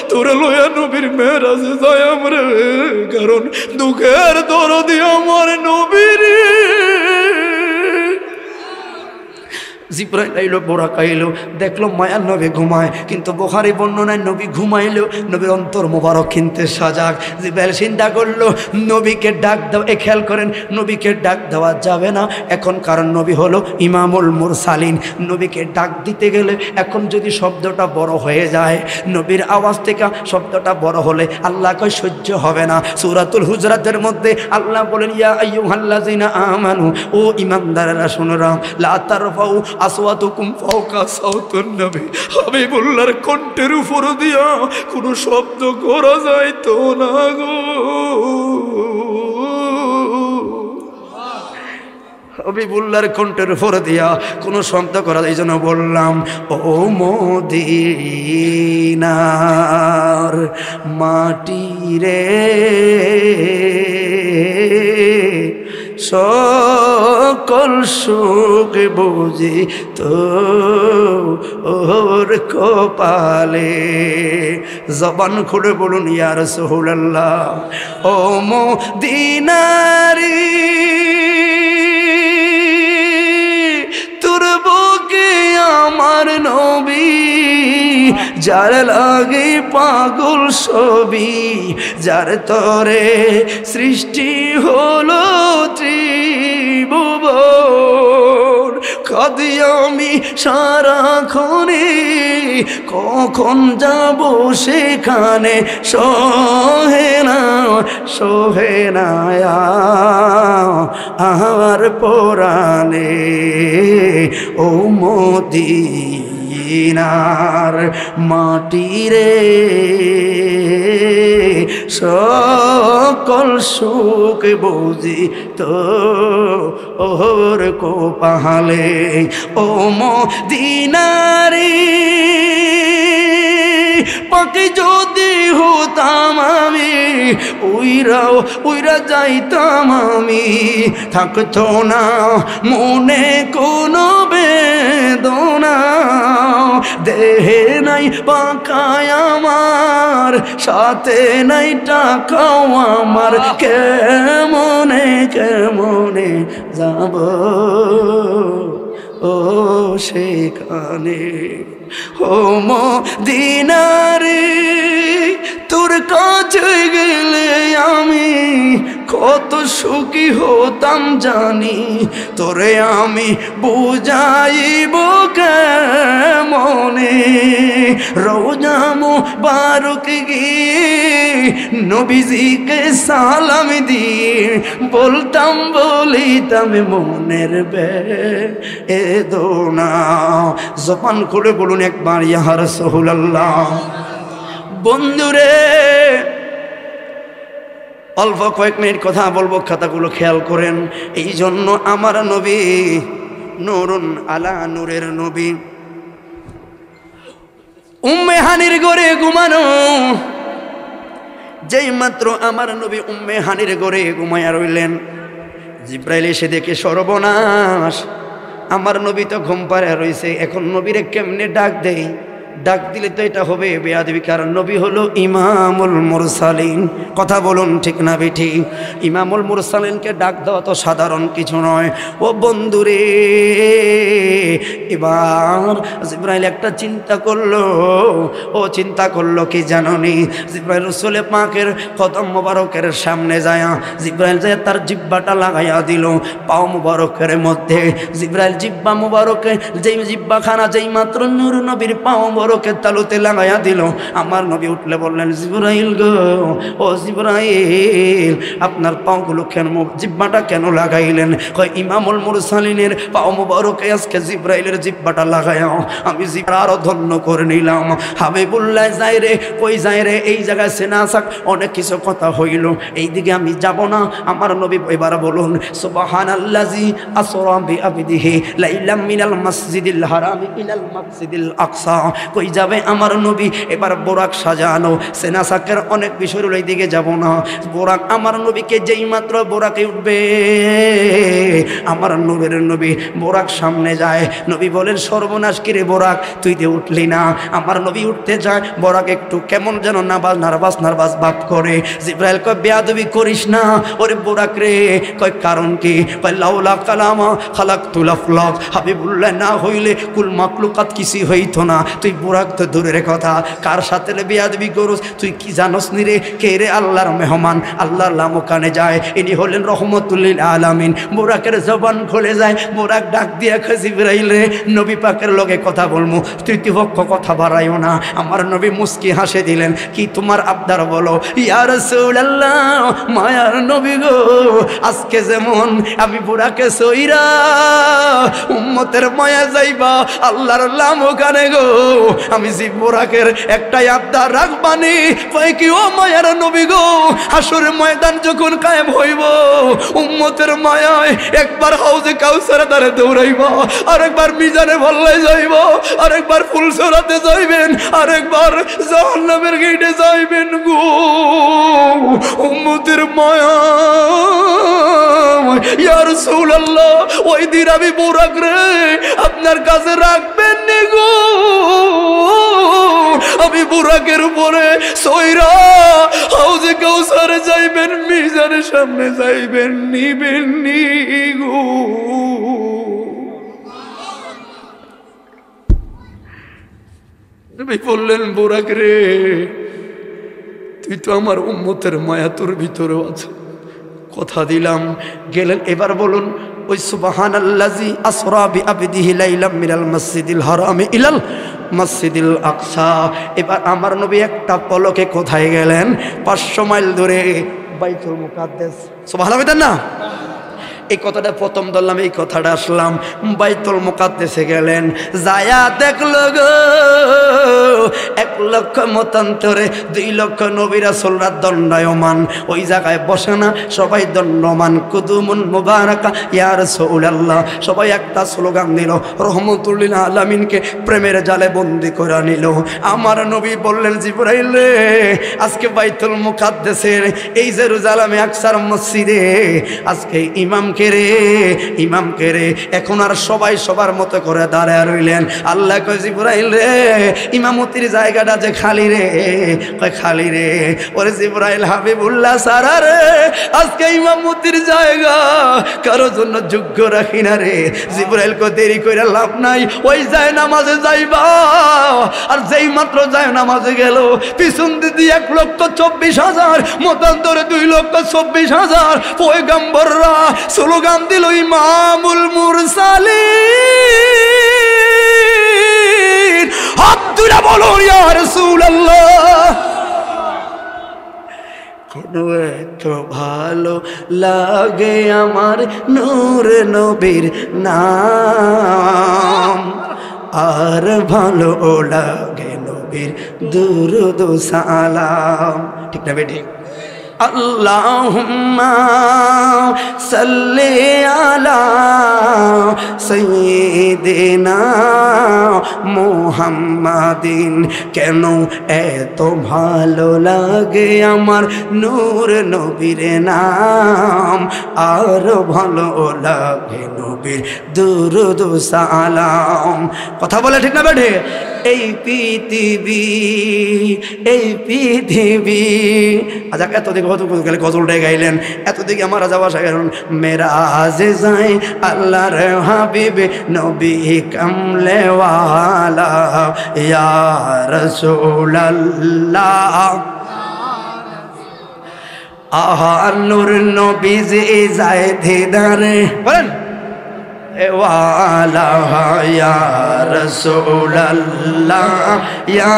তোরে লইয়া নবীর মেরাজে যায় আমরা, কারণ দুঃখের দরদি আমার নবীর। জিবরাইল আইলো, বোরাক আইলো, দেখলো মায়ার নবী ঘুমায়, কিন্তু বুখারী বর্ণনায় নবী ঘুমাইলো, নবীর অন্তর মোবারক কিনতে সাজাগ। জিবরাইল চিন্তা করলো নবীকে ডাক দাও। এ খেয়াল করেন, নবীকে ডাক দেওয়া যাবে না এখন, কারণ নবী হলো ইমামুল মুরসালিন। নবীকে ডাক দিতে গেলে এখন যদি শব্দটা বড় হয়ে যায়, নবীর আওয়াজ থেকে শব্দটা বড় হলে আল্লাহ কয় সহ্য হবে না। সূরাতুল হুজরাতের মধ্যে আল্লাহ বলেন ইয়া আইয়ুহাল্লাযিনা আমানু, ও ঈমানদারেরা শুনো, লা তারফাউ আসওয়াতুকুম ফাওকা সাওতুন নবী, হাবিবুল্লাহর কণ্ঠের উপর দিয়া কোনো শব্দ করা যায় তো না গো। হাবিবুল্লাহর কণ্ঠের উপর দিয়া কোনো শব্দ করা যায়, এই জন্য বললাম ও মদিনার মাটি রে, সকল সুখ বুঝি তো ওর কপালে। জবান খুলে বলুন ইয়া রাসূলুল্লাহ। ও মদিনারি তোর বুকে আমার নবী, যার লাগে পাগল ছবি, যার তরে সৃষ্টি হলো ত্রিভুবন। কাঁদি আমি সারাক্ষণে, কখন যাব সেখানে, সহে না আর পরাণে। ও মদিনার মাটি রে, সকল সুখ বুঝি তো ওর কপালে। ও মদিনারে পাখি যদি হতাম আমি, উইরা যাইতাম আমি, থাকতো না মনে কোনো বেদনা। দেহে নাই পাকায় আমার, সাথে নাই টাকাও আমার, কেমনে যাব ও সেখানে। ও মদিনারে তোর কাছে গেলে আমি কত সুখী হতাম জানি, তোরে আমি বুঝাইব কেমনে। রোজা মুবারক গিয়ে নবীজিকে সালাম দিয়ে বলিতাম মনের বেদনা। জবান খুলে বলুন একবার ইয়া রাসূলুল্লাহ। বন্ধুরে অল্প কয়েক মিনিট কথা বলবো, খাতাগুলো খেয়াল করেন। এই জন্য আমার নবী নূরুন আলা নূরের নবী, উম্মে হানির ঘরে ঘুমানো। যেই মাত্র আমার নবী উম্মে হানির ঘরে ঘুমায়া রইলেন, জিব্রাইল এসে দেখে সর্বনাশ, আমার নবী তো ঘুম পাড়ায় রয়েছে। এখন নবীরে কেমনে ডাক দেই? ডাক দিলে তো এটা হবে বেয়াদবি, কারণ নবী হলো ইমামুল মুরসালিন। কথা বলুন ঠিক না বেঠি? ইমামুল মুরসালিনকে ডাক দেওয়া তো সাধারণ কিছু নয়। ও বন্ধুরে, এবার জিব্রাইল একটা চিন্তা করলো। ও চিন্তা করলো কি জাননি? জিব্রাইল রাসূল পাকের কদম মোবারকের সামনে যায়, জিব্রাইল যায় তার জিহ্বাটা লাগাইয়া দিল পাও মোবারকের মধ্যে। জিব্রাইল জিহ্বা মোবারকে যেই জিহ্বাখানা যেই মাত্র নূর নবীর পাও মোবারকের তালুতে লাগাইয়া দিল, আমার নবী উঠলে বললেন, জিব্রাইল গো, ও জিব্রাইল আপনার পাওগুলো কেন, জিহ্বাটা কেন লাগাইলেন? কয় ইমামুল মুরসালিনের পাও মোবারকে আজকে জিব্রাইলের জিহ্বাটা লাগাইও আমি জিব্রা আরো ধন্য করে নিলাম। হাবিবুল্লাহ যাই রে, কই যাই রে, এই জায়গায় সেনাসাক অনেক কিছু কথা হইল, এই দিকে আমি যাব না। আমার নবী এবার বলুন সুবহানাল্লাযী আসরা বিআবদিহি লাইলাম মিনাল মাসজিদিল হারামি ইলাল মাসজিদিল আকসা। কই যাবে আমার নবী? এবার বোরাক সাজানো, সেনাসাকের অনেক বিষয় রইল, এই দিকে যাব না। বোরাক আমার নবীকে যেই মাত্র বোরাকে উঠবে, আমার নবীর নবী বোরাক সামনে যায়। নবী বলেন, সর্বনাশ কিরে বোরাক, তুই দিয়ে উঠলি না? আমার নবী উঠতে যায়, বোরাক একটু কেমন যেন নার্ভাস ভাব করে। জিব্রাইল কয়, বেয়াদবি করিস না ওরে বোরাক রে। কয় কারণ কি? কয় লাউলা কালামা খালাকতুল আফলাক, হাবিবুল্লাহ না হইলে কুল মাখলুকাত কিছুই হইতো না। তুই বোরাক তো দূরের কথা, কার সাথে বেয়াদবি করস? তুই কি জানোস নি রে? কে রে? আল্লাহর মেহমান, আল্লাহর লামকানে যায়, ইনি হলেন রহমতুল লিল আলামিন। বোরাকের জবান খুলে যায়, বোরাক ডাক দিয়া কয়, জিব্রাইল রে, নবী পাকের লগে কথা বলমু, তৃতীয় পক্ষ কথা বাড়াইও না। আমার নবী মুস্কি হাসে দিলেন, কি তোমার আবদার বলো? ইয়া রাসূলুল্লাহ, মায়ার নবী গো, আজকে যেমন আমি বোরাকে সইরা উম্মতের মায়া যাইবা আল্লাহর লামকানে গো, আমি জিবরাকের একটাই আবদার রাখবানি, কয় কি ও মায়ার নবী গো, হাসর ময়দান যখন কায়েম হইব উম্মতের মায়ায় একবার হাউজে কাউসারে দ্বারে দৌড়াইবা, আরেকবার মিজানে ভল্লাই যাইব, আরেকবার ফুলসরাতে যাইবেন, আরেকবার জাহান্নামের গেটে যাইবেন গো। উম্মতের মায়া ইয়া রাসূলুল্লাহ, ওই দিন আমি বুরাক রে আপনার কাছে রাখবেন নি গো। আমি বুরাকের উপরে সয়রা হাউজে কাউসারে যাইবেন, মিজানের সামনে যাইবেন, নিবেন নি গো। নবী বললেন বুরাক রে, তুই তো আমার উম্মতের মায়া তোর ভিতরেও আছে, কথা দিলাম। গেলেন। এবার বলুন ওই সুবহানাল্লাযী আসরা বিআবদিহি লাইলাম মিনাল মসজিদিল হারামি ইলাল মসজিদিল আকসা। এবার আমার নবী একটা পলকে কোথায় গেলেন? 500 মাইল দূরে বাইতুল মুকাদ্দাস। সুবহানাল্লাহ না? এই কথাটা প্রথম ধরলাম, এই কথাটা আসলাম। বাইতুল মুকাদ্দাসে গেলেন, যায়া দেখলো গো 1 লক্ষ মতান্তরে 2 লক্ষ নবী রাসূলরা দণ্ডায়মান। ওই জায়গায় বসে না, সবাই দণ্ডমান। কুদুমুন মুবারাকা ইয়া রাসূলুল্লাহ। সবাই একটা স্লোগান দিল, রহমতুল লিল আলামিনকে প্রেমের জালে বন্দি করে নিল। আমার নবী বললেন জিবরাইল রে, আজকে বাইতুল মুকাদ্দাসের এই জেরুজালেমে আকসার মসজিদে আজকে ইমামকে রে এখন আর সবাই সবার মতো করে দাঁড়ায় রইলেন। আল্লাহ কয় জিবরাইল রে, ইমামতির জায়গাটা যে খালি রে। কয় খালি রে। ওরে জিবরাইল হাবিবুল্লাহ সারা রে, আজকে ইমামতির জায়গা কারো জন্য যোগ্য রাখি না রে। জিবরাইল কয় দেরি করে লাভ নাই, ওই যায় নামাজে যাইবা। আর যেই মাত্র যায় নামাজে গেল, পিছন দিদি 1,24,000 মতান্তরে 2,24,000 পয়গম্বররা স্লোগান দিল ইমামুল মুরসালিন। আব্দুল্লাহ বলুন ইয়া রাসূলুল্লাহ। কোন এত ভালো লাগে আমার নূর নবীর নাম, আর ভালো লাগে নবীর দুরূদ সালাম। ঠিক না বেটি? আল্লাহুম্মা সাল্লি আলা সাইয়্যিদিনা মুহাম্মাদিন। কেন এত ভালো লাগে আমার নূর নবীর নাম, আর ভালো লাগে নবীর দুরূদ সালাম। কথা বলে ঠিক না বেঠে? এই পৃথিবী আচ্ছা, এতদিকে গেলে গজলটাই গাইলেন, এতদিকে আমার রাজা বাসা গেলেন। মেরাজে যায় আল্লাহর হাবিব নবী কামলেওয়ালা ইয়া রাসূলুল্লাহ। আহা নূর নবী যে যায় দিদারে বলেন वाला या रसूलल्लाह या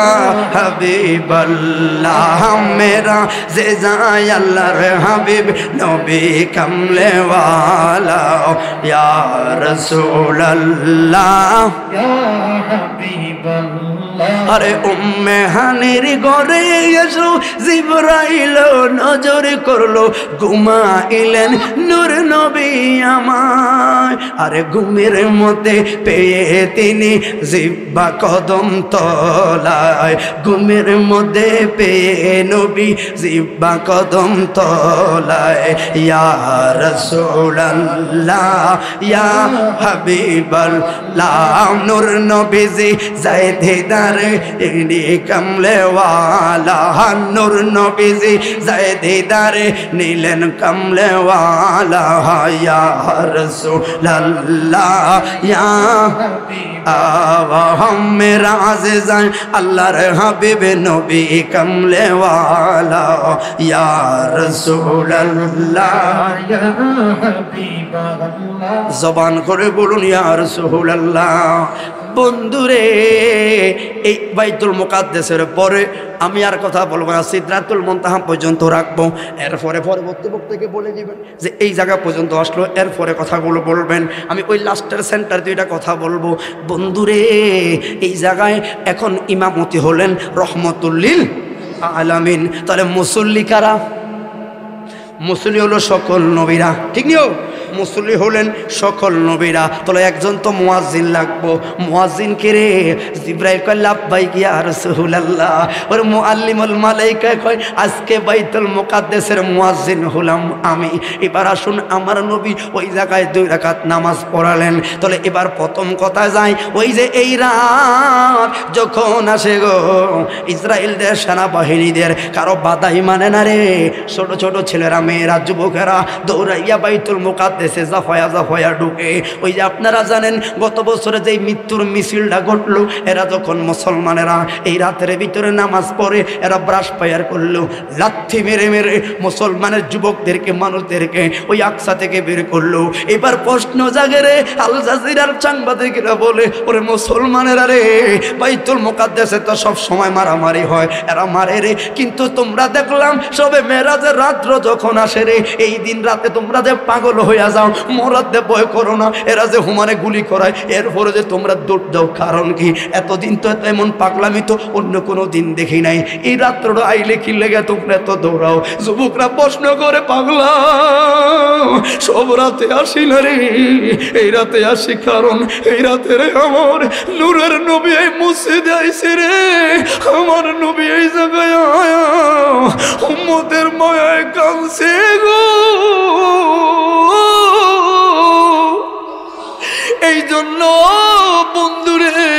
हबीबल्लाह। मेरा ज़ेज़ाय अल्लाहर हबीब नबी कमले वाला या रसूलल्लाह या हबीबल्लाह। अरे उम्मे हानिर घरे एसो जिब्राइल नजर करलो, घुमाइलेन नूर नबी आमाय। अरे ঘুমের মধ্যে পেয়ে তিনি জিহ্বা কদম তলায়, ঘুমের মধ্যে পেয়ে নবী জিহ্বা কদম তলায়। ইয়া রাসূলুল্লাহ ইয়া হাবিবাল্লাহ। নূর নবীজি যায় দিদারে ইনি কামলে ওয়ালা। নূর নবীজি যায় দিদারে নিলেন কামলে ওয়ালা। ইয়া রাসূলুল্লাহ या मेरा आज़िज़ान अल्लाहर हबीब नबी कमले वाला या रसूलल्लाह या हबीबल्लाह। जबान करे बोलुन या रसूलल्लाह। বন্ধুরে এই বাইতুল মুকাদ্দাসের পরে আমি আর কথা বলবো না, সিদরাতুল মুনতাহা পর্যন্ত রাখবো। এরপরে পরবর্তী বক্তাকে বলে দিবেন যে এই জায়গা পর্যন্ত আসলো, এরপরে কথাগুলো বলবেন। আমি ওই লাস্টের সেন্টার দুইটা কথা বলবো। বন্ধুরে, এই জায়গায় এখন ইমামতি হলেন রহমতুল লিল আলামিন। তাহলে মুসল্লি কারা? মুসল্লি হলো সকল নবীরা, ঠিক নিও? মুসল্লি হলেন সকল নবীরা। তাহলে একজন তো মুয়াজ্জিন লাগবো। মুয়াজ্জিন কে রে? জিবরাইল কয় লাব্বাইক ইয়া রাসূলুল্লাহ। ওর মুআল্লিমুল মালাইকা কয় আজকে বাইতুল মুকাদ্দাসের মুয়াজ্জিন হলাম আমি। এবার আসুন, আমার নবী ওই জায়গায় 2 রাকাত নামাজ পড়ালেন। তাহলে এবার প্রথম কথা যায়, ওই যে এই রাত যখন আসে গো, ইসরায়েলদের সেনাবাহিনীদের কারো বাধাই মানে না রে। ছোট ছোট ছেলেরা, মেয়েরা, যুবকেরা দৌড়াইয়া বাইতুল মুকাদ্দাসে জাফায়া জাফায়া ঢুকে। ওই যে আপনারা জানেন গত বছরে যেই মৃত্যুর মিছিলটা ঘটলো, এরা যখন মুসলমানেরা এই রাতের ভিতরে নামাজ পড়ে, এরা ব্রাশ ফায়ার করলো, লাথি মেরে মেরে মুসলমানের যুবকদেরকে, মানুষদেরকে ওই আকসা থেকে বের করলো। এবার প্রশ্ন জাগে রে, আল জাজিরার সাংবাদিকরা বলে ওরে মুসলমানেরা রে, বাইতুল মুকাদ্দাসে তো সব সময় মারামারি হয়, এরা মারে রে, কিন্তু তোমরা দেখলাম সবে মেরাজের রাত্র যখন আসে রে, এই দিন রাতে তোমরা যে পাগল হইয়া যাও, মরাতে ভয় করো না, এরা যে হুমানে গুলি করায়, এরপরে যে তোমরা দৌড় দাও, কারণ কি? এতদিন তো এমন পাগলামি তো অন্য কোনো দিন দেখি নাই, এই রাত্রটা আইলে কি লেগে তোমরা এত দৌড়াও? যুবকরা প্রশ্ন করে, পাগলা সব রাতে আসি না রে, এই রাতে আসি কারণ এই রাতে রে আমার নূরের নবী এই মসজিদে আইছে রে, আমার নবী এই জায়গায় আয়া উম্মতের মায়ায় কাঁদছে গো। এই জন্য বন্ধুরে,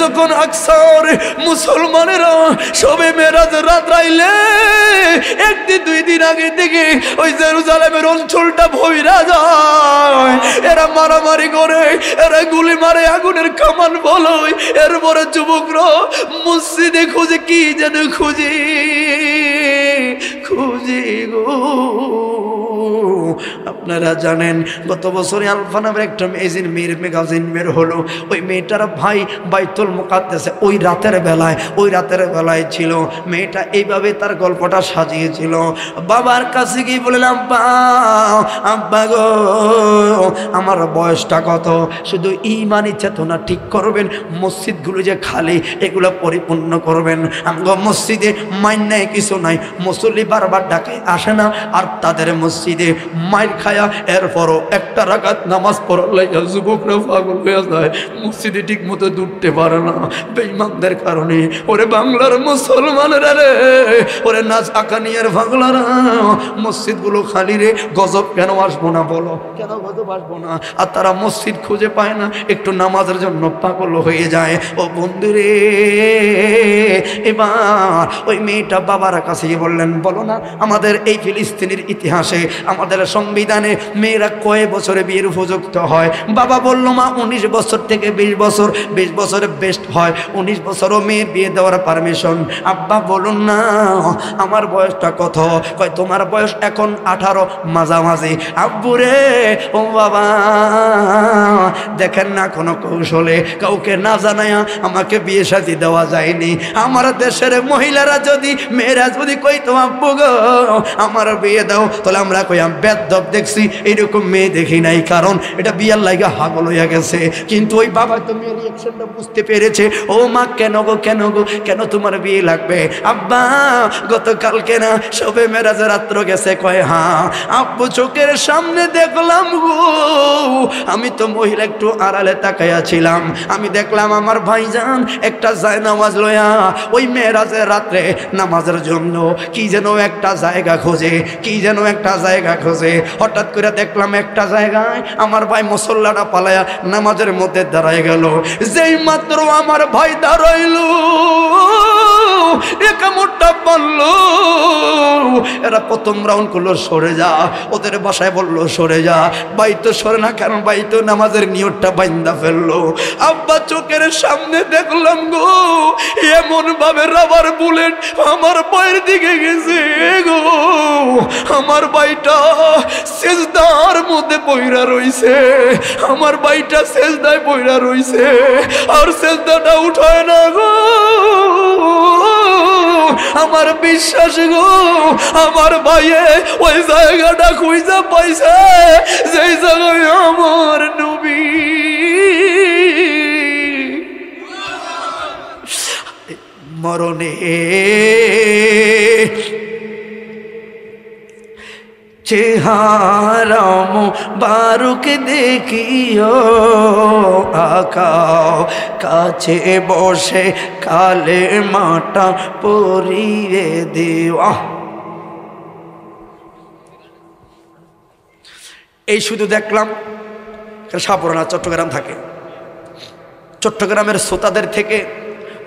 যখন আকসার মুসলমানেরা সবে মেরাজের রাত রাইলে 1 দিন 2 দিন আগে থেকে ওই জেরুজালেমের অঞ্চলটা ভইরা যায়, এরা মারামারি করে, এরা গুলি মারে, আগুনের কামান বলয়, এরপরে যুবকরা মসজিদে খুঁজে, কি যেন খুঁজি গো। আপনারা জানেন গত বছরে আলফা নামের একটা মেজিন ম্যাগাজিন বের হলো, ওই মেয়েটার ভাই বাইতুল মুকাদ্দাসে ওই রাতের বেলায় ছিল। মেয়েটা এইভাবে তার গল্পটা সাজিয়েছিল। বাবার কাছে গিয়ে বললাম, আব্বা গো, আমার বয়সটা কত? শুধু ঈমানি চেতনা ঠিক করবেন, মসজিদগুলো যে খালি এগুলো পরিপূর্ণ করবেন। আমগো মসজিদে মাইন নাই, কিছু নাই, মুসল্লি বারবার ডাকায় আসে না, আর তাদের মসজিদে মাইর খায়া এরপরও 1 রাকাত নামাজ পড়ার লাইগা যুবকরা পাগল হয়ে যায়, মসজিদে ঠিক মতো ঢুকতে পারে না বেঈমানদের কারণে। ওরে বাংলার মুসলমানেরা রে, ওরে নাচ আকানিয়ার পাগলারা, মসজিদগুলো খালি রে, গজব কেন আসবো না বলো? কেন গজব আসবো না? আর তারা মসজিদ খুঁজে পায় না, একটু নামাজের জন্য পাগল হয়ে যায়। ও বন্ধুরে, এবার ওই মেয়েটা বাবার কাছে গিয়ে বললেন, বলো না আমাদের এই ফিলিস্তিনের ইতিহাসে, আমাদের সংবিধানে মেয়েরা কয় বছরে বিয়ের উপযুক্ত হয়? বাবা বলল, মা 19 বছর থেকে 20 বছর, 20 বছরে বেস্ট হয়, 19 বছরও মেয়ের বিয়ে দেওয়ার পারমিশন। আব্বা বলুন না আমার বয়সটা কত? কয় তোমার বয়স এখন 18 মাঝামাঝি। আব্বুরে, ও বাবা, দেখেন না কোনো কৌশলে কাউকে না জানায়া আমাকে বিয়ে শাদী দেওয়া যায়নি। আমার দেশের মহিলারা যদি, মেয়েরা যদি কইতো আব্বু গো আমার বিয়ে দাও, তাহলে আমরা কইয়াম বেদব দেখছি, এইরকম মেয়ে দেখি নাই, কারণ এটা বিয়ার লাগা হাগল হইয়া গেছে। কিন্তু ওই বাবা তো মেয়ের রিয়াকশনটা বুঝতে পেরেছে। ও মা, কেন গো, কেন গো, কেন তোমার বিয়ে লাগবে? আব্বা, গতকালকে না সবে মেরাজের রাত্র গেছে? কয় হ্যাঁ। আব্বু, চোখের সামনে দেখলাম গো, আমি তো মহিলা একটু আড়ালে তাকাইয়া ছিলাম, আমি দেখলাম আমার ভাইজান একটা জায়নামাজ লয়া ওই মেরাজের রাত্রে নামাজের জন্য কি যেন একটা জায়গা খোঁজে, হঠাৎ করে দেখলাম একটা জায়গায় আমার ভাই মুসল্লাটা পালায়া নামাজের মধ্যে দাঁড়ায় গেল। যেই মাত্র আমার ভাই দাঁড়াইল, একামটা পারল, এরা প্রথম রাউন্ড করলো সরে যা, ওদের বাসায় বললো সরে যা, ভাই তো সরে না, কারণ ভাই তো নামাজের নিয়তটা বাইন্দা ফেললো। আব্বা চোখের সামনে দেখলাম গো এমন ভাবে রাবার বুলেট আমার পায়ের দিকে গেছে গো, আমার ভাইটা সেজদার মধ্যে পইরা রইছে, আমার ভাইটা সেজদায় পইরা রইছে, আর সেজদাটা উঠায় না গো। আমার বিশ্বাস গো আমার ভাইয়ে ওই জায়গাটা খুঁজে পাইছে যেই জায়গায় আমার নবী। মরণে চেহারা মুবারক দেখিও আকা, কাছে বসে কালে মাটা পরিয়ে দিও। এই শুধু দেখলাম সাপুরানা চট্টগ্রাম থাকে, চট্টগ্রামের শ্রোতাদের থেকে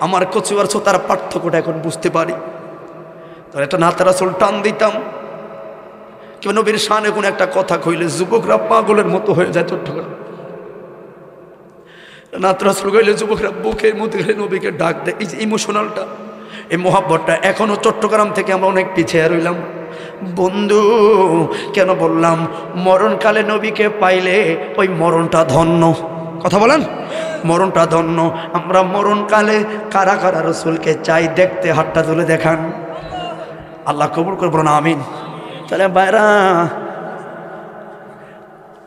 আমার কচুয়ার শ্রোতার পার্থক্যটা এখন বুঝতে পারি। তো একটা নাতে রাসূল টান দিতাম, কেউ নবীর শানে কোনো একটা কথা কইলে যুবকরা পাগলের মতো হয়ে যায়। চট্টগ্রাম নাতে রাসূল কইলে যুবকরা বুকের মধ্যে নবীকে ডাক দেয়। এই যে ইমোশনালটা, এই মোহাব্বতটা এখনো চট্টগ্রাম থেকে আমরা অনেক পিছিয়ে রইলাম। বন্ধু কেন বললাম মরণকালে নবীকে পাইলে ওই মরণটা ধন্য। কথা বলেন, মরণটা ধন্য। আমরা মরণকালে কারা কারা রসুলকে চাই দেখতে, হাতটা তুলে দেখান। আল্লাহ কবুল করবো না, আমিন। তাহলে বাইরা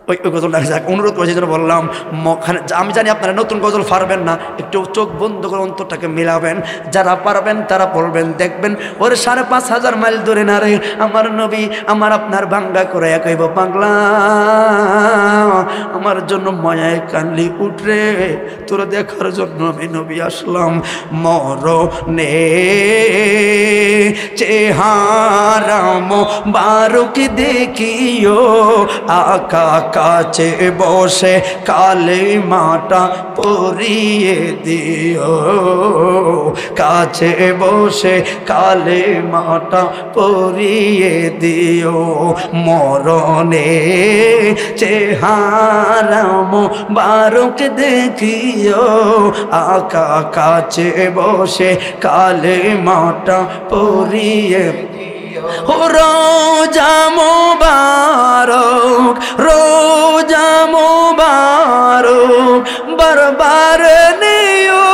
ওই গজলটা অনুরোধ করেছি, যেন বললাম আমি জানি আপনারা নতুন গজল পারবেন না, একটু চোখ বন্ধ করে অন্তরটাকে মিলাবেন, যারা পারবেন তারা বলবেন, দেখবেন ওর 5,500 মাইল দূরে না রে আমার নবী আমার আপনার বাংলা করে একইব পাগলা আমার জন্য মায়ায় কানলি উঠরে, তোর দেখার জন্য আমি নবী আসলাম। মরণে চেহারা মুবারক দেখিও আকা, কাছে বসে কালে মাটা পরিয়ে দিও, কাছে বসে কালে মাটা পরিয়ে দিও। মরণে চেহারা মুবারক দেখিও আকা, কাছে বসে কালে মাটা পরিয়ে রোজা মুবারক, রোজা মুবারক বারবার নিও,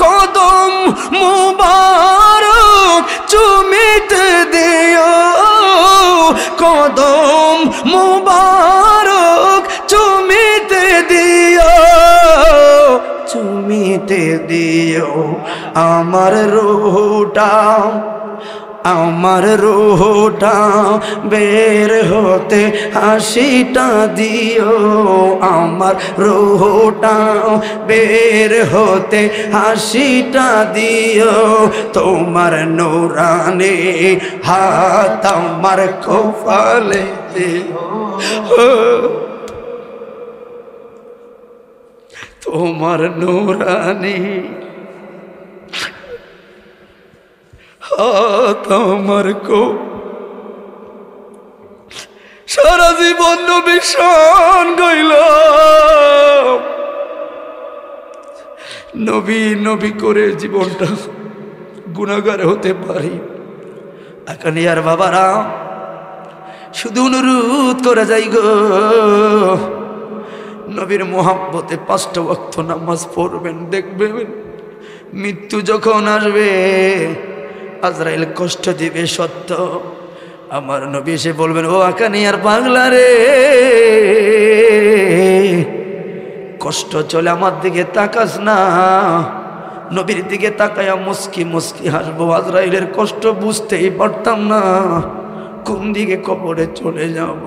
কদম মুবারক চুমিতে দিও, কদম মুবারক চুমিতে দিও, চুমিতে দিও। আমার রূহটা, আমার রূহটা বের হতে হাসিটা দিও, আমার রূহটা বের হতে হাসিটা দিও। তোমার নূরানি হাত আমার কপালে দিও, তোমার নূরানি হাত আমার কো। সারা জীবন নবী শান গাইলাম, নবী নবী করে জীবনটা গুনাহগার হতে পারি। আকানিয়ার বাবারা শুধু অনুরোধ করে যাই গো, নবীর মোহাব্বতে 5টা ওয়াক্ত নামাজ পড়বেন, দেখবেন মৃত্যু যখন আসবে আজরাইল কষ্ট দিবে সত্য, আমার নবী এসে বলবেন ও আকানিয়ার পাগলা রে, কষ্ট চলে আমার দিকে তাকাস না। নবীর দিকে তাকায়া মুস্কি মুস্কি হাসবো, আজরাইলের কষ্ট বুঝতেই পারতাম না, কোন দিকে কবরে চলে যাব।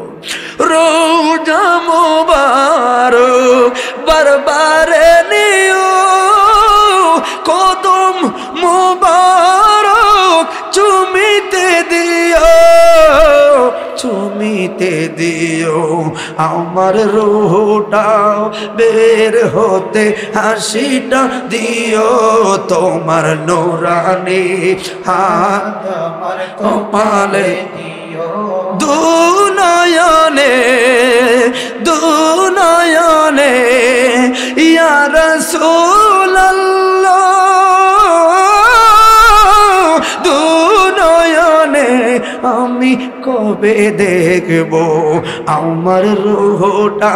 রোজা মুবারক বারবার নিও, কদম মুবারক চুমিতে দিও, চুমিতে হইতে দিও, আমার রুহটা বের হতে হাসিটা দিও, তোমার নূরানি হাত আমার কপালে দিও, দুনয়নে দুনয়নে ইয়া রাসূলুল্লাহ, দুনয়নে আমি কবে দেখব আমার রুহটা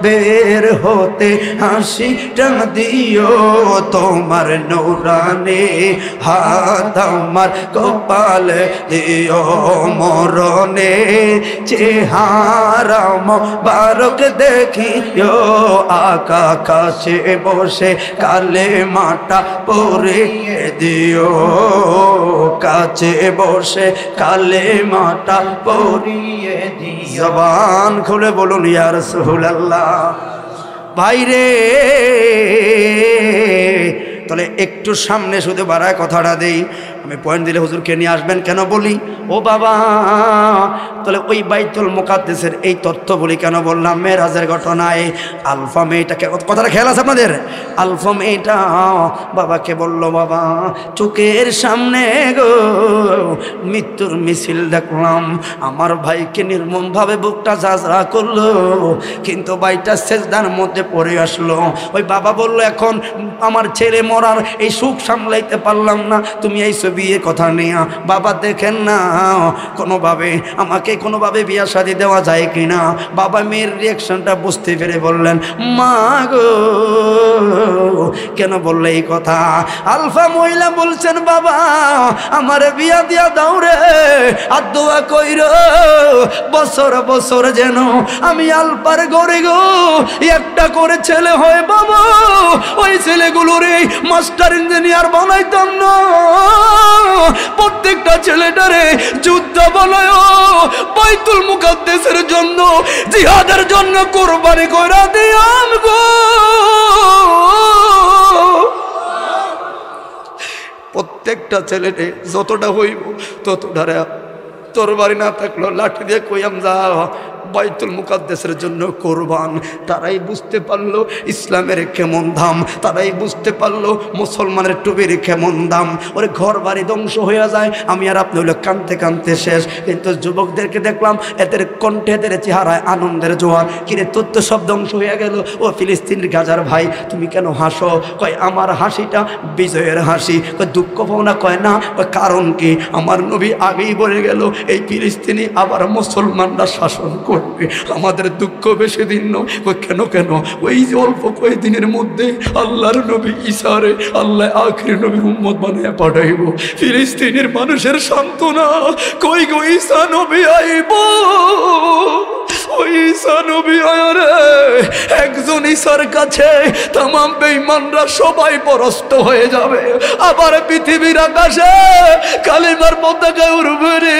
বের হতে হাসিটা দিও, তোমার নূরানি হাত আমার কপালে দিও, মরণে চেহারা মোবারক দেখিও, আকা কাছে বসে কালেমাটা পড়িয়ে দিও, কাছে বসে কালেমাটা পড়িয়ে দিও। জবান খুলে বলুন ইয়া রাসূলুল্লাহ। ভাইরে তাহলে একটু সামনে শুধু বাড়ায় কথাটা দেই, আমি পয়েন্ট দিলে হুজুরকে নিয়ে আসবেন কেন বলি? ও বাবা, তাহলে ওই বাইতুল মুকাদ্দাসের এই তথ্য বলি কেন বললাম? মেরাজের ঘটনায় আলফা মেয়েটাকে, কথাটা খেয়াল আছে আপনাদের? আলফা মেয়েটা বাবাকে বলল, বাবা চোখের সামনে গো মৃত্যুর মিছিল দেখলাম, আমার ভাইকে নির্মমভাবে বুকটা ঝাঁঝরা করলো, কিন্তু ভাইটা সেজদার মধ্যে পড়ে আসলো। ওই বাবা বলল, এখন আমার ছেলে মরার এই সুখ সামলাইতে পারলাম না, তুমি এই বিয়ে কথা নিয়ে বাবা দেখেন না কোনোভাবে আমাকে কোনোভাবে বিয়া শাদী দেওয়া যায় কিনা। বাবা মেয়ের রিয়াকশনটা বুঝতে পেরে বললেন, মা গো কেন বললে এই কথা? আলফা মহিলা বলছেন, বাবা আমার বিয়া দিয়া দাও রে, আর দোয়া কইরো বছর বছর যেন আমি আলপার ঘরে গো একটা করে ছেলে হয় বাবা, ওই ছেলেগুলোর এই মাস্টার ইঞ্জিনিয়ার বানাইতাম না, প্রত্যেকটা ছেলেটারে যুদ্ধ বানায় বাইতুল মুকাদ্দাসের জন্য জিহাদের জন্য কুরবানি কইরা দিয়াম গো। প্রত্যেকটা ছেলেটে যতটা হইব ততটারে তরবারি না থাকলো লাঠি দিয়ে কইয়াম যা বাইতুল মুকাদ্দাসের জন্য কোরবান। তারাই বুঝতে পারলো ইসলামের কেমন দাম, তারাই বুঝতে পারলো মুসলমানের টুপির কেমন দাম। ওরে ঘর বাড়ি ধ্বংস হয়ে যায়, আমি আর আপনি হলো কানতে কানতে শেষ। কিন্তু যুবকদেরকে দেখলাম এদের কণ্ঠে এদের চেহারায় আনন্দের জোয়ার। কিরে তোর তো সব ধ্বংস হয়ে গেল। ও ফিলিস্তিনের গাজার ভাই তুমি কেন হাসো? কয় আমার হাসিটা বিজয়ের হাসি। কয় দুঃখ পাও না? কয় না। কয় কারণ কি? আমার নবী আগেই বলে গেল এই ফিলিস্তিনি আবার মুসলমানরা শাসন করবে, আমাদের দুঃখ বেশি দিন নয়। কেন কেন? ওই যে অল্প কয়েকদিনের মধ্যে আল্লাহর নবী ঈসারে আল্লাহ আখির নবীর উম্মত বানায় পাঠাইব। ফিলিস্তিনের মানুষের সান্ত্বনা কই গো? ঈসা নবী আইব, ওই ঈসা নবী আয়ারে একজন ঈসার কাছে তামাম বেঈমানরা সবাই পরাস্ত হয়ে যাবে। আবার পৃথিবীর আকাশে কালিমার পতাকা উড়বে রে।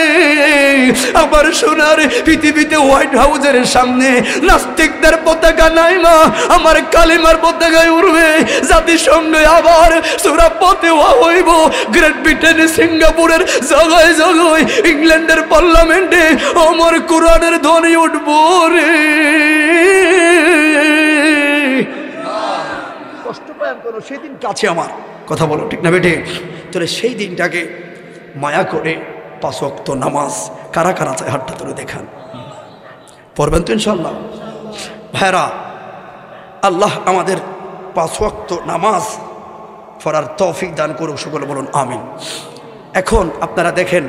আবার সোনার পৃথিবীতে হোয়াইট হাউসের সামনে নাস্তিকদের পতাকা নাই মা, আমার কালিমার পতাকায় উড়বে। জাতিসংঘে আবার সূরা ফাতিহা হইব। গ্রেট ব্রিটেন, সিঙ্গাপুরের জায়গায় জায়গায়, ইংল্যান্ডের পার্লামেন্টে আমার কোরআনের ধ্বনি উঠব রে। কষ্ট পায় কোনো সেদিন কাছে আমার কথা বলো, ঠিক না বেটে? তাহলে সেই দিনটাকে মায়া করে 5 ওয়াক্ত নামাজ কারা কারা চায় হাতটা তুলে দেখান। পড়বেন তো ইনশাল্লাহ? ভাইরা, আল্লাহ আমাদের 5 ওয়াক্ত নামাজ পড়ার তৌফিক দান করুক, সকলে বলুন আমিন। এখন আপনারা দেখেন,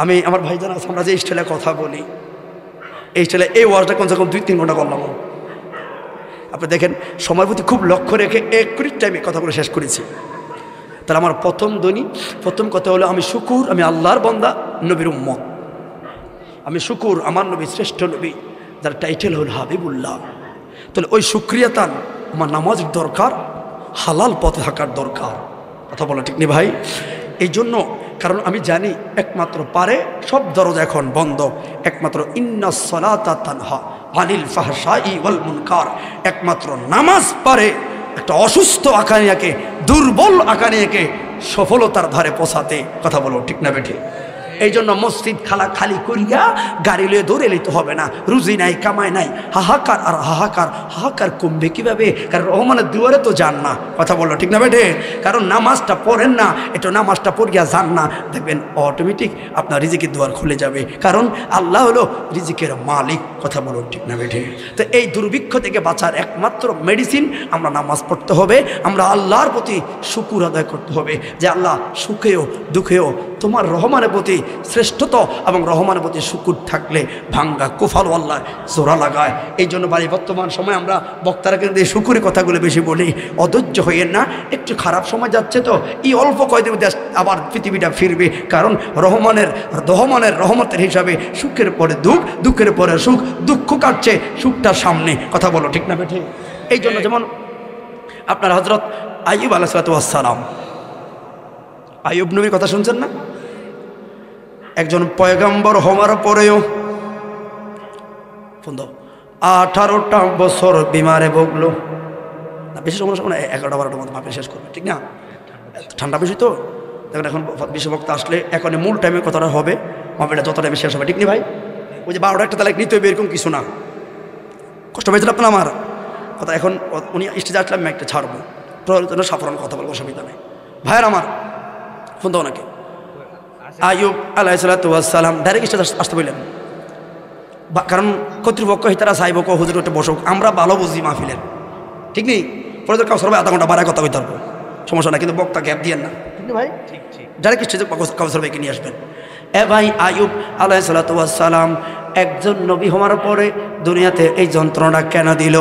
আমি আমার ভাইজান আছে, আমরা যে স্টাইলে কথা বলি এই স্টাইলে এই ওয়াজটা কমসে কম 2-3 ঘন্টা করলাম। আপনি দেখেন সময় প্রতি খুব লক্ষ্য রেখে একুরেট টাইমে কথাগুলো শেষ করেছি। তাহলে আমার প্রথম কথা হলো আমি শুকুর, আমি আল্লাহর বান্দা, নবীর উম্মত। আমি শুকুর, আমার নবী শ্রেষ্ঠ নবী, যার টাইটেল হল হাবিবুল্লাহ। তাহলে ওই শুক্রিয়াতান আমার নামাজের দরকার, হালাল পথে থাকার দরকার। কথা বলা ঠিক নেই ভাই? এই জন্য, কারণ আমি জানি একমাত্র পারে, সব দরজা এখন বন্ধ, একমাত্র ইন্নাস সালাতা তানহা আনিল ফাহশাই ওয়াল মুনকার, একমাত্র নামাজ পারে একটা অসুস্থ আকানিয়াকে, দুর্বল আকানিয়াকে সফলতার ধারে পৌঁছাতে। কথা বলো ঠিক না বেঠে? এই জন্য মসজিদ খালি করিয়া গাড়ি লয়ে দৌড়ে লইতে হবে না। রুজি নাই, কামাই নাই, হাহাকার আর হাহাকার। হাহাকার কমবে কিভাবে? কারণ রহমানের দুয়ারে তো যান না। কথা বললো ঠিক না বেটে? কারণ নামাজটা পড়েন না, এটা নামাজটা পড়িয়া যান না, দেখবেন অটোমেটিক আপনার রিজিকের দুয়ার খুলে যাবে। কারণ আল্লাহ হলো রিজিকের মালিক। কথা বলো ঠিক না বেটে? তো এই দুর্ভিক্ষ থেকে বাঁচার একমাত্র মেডিসিন আমরা নামাজ পড়তে হবে। আমরা আল্লাহর প্রতি শুকুর আদায় করতে হবে যে আল্লাহ সুখেও দুঃখেও তোমার রহমানের প্রতি শ্রেষ্ঠত এবং রহমানের প্রতি শুকুর থাকলে ভাঙ্গা কোফাল আল্লাহ জোড়া লাগায়। এই জন্য বাড়ি বর্তমান সময় আমরা বক্তারা কিন্তু এই শুকুরের কথাগুলো বেশি বলি। অধৈর্য হইয়েন না, একটু খারাপ সময় যাচ্ছে তো এই অল্প কয়দিন মধ্যে আবার পৃথিবীটা ফিরবে। কারণ রহমতের হিসাবে সুখের পরে দুঃখ, দুঃখের পরে সুখ, দুঃখ কাটছে সুখটার সামনে। কথা বলো ঠিক না বেঠে? এই জন্য যেমন আপনার হযরত আইয়ুব আলাইহিস সালাম, আইয়ুব নবীর কথা শুনছেন না? একজন পয়গম্বর হওয়ার পরেও 18টা বছর বিমারে ভুগলো। না বেশি সময় 11-12টার মতো মাপে শেষ করবে, ঠিক না? ঠান্ডা বেশি তো দেখুন, এখন বিশ্বভক্ত আসলে এখন মূল টাইমে কথাটা হবে, মাপেটা যত টাইমে শেষ হবে, ঠিক নেই ভাই? ওই যে 12টা একটা তালাক নিতে হবে এরকম কিছু না। কষ্ট পেয়েছিল আপনার আমার কথা। এখন উনি স্টেজে আসলে আমি একটা ছাড়বো, প্রয়োজনে সাফরান কথা বলবো, অসুবিধা নেই। ভাইয়ের আমার ফোন দাও নাকি? আইয়ুব আলাইহিস সালাম ডাইরেক্ট স্টেজে আসতে বললেন, কারণ কর্তৃপক্ষ হিতারা চাইব কো হুজুর ওটা বসুক, আমরা ভালো বুঝি মাহফিলের, ঠিক নেই? পরে কাউ সবাই আধা ঘন্টা বাড়ায় কথা কইতে পারবো, সমস্যা না, কিন্তু বক্তা গ্যাপ দিয়েন না, ঠিক না ভাই? ডাইরেক্ট স্টেজে কাউসার ভাইকে নিয়ে আসবেন। এ ভাই, আইয়ুব আলাইহিস সালাম একজন নবী হওয়ার পরে দুনিয়াতে এই যন্ত্রণা কেন দিল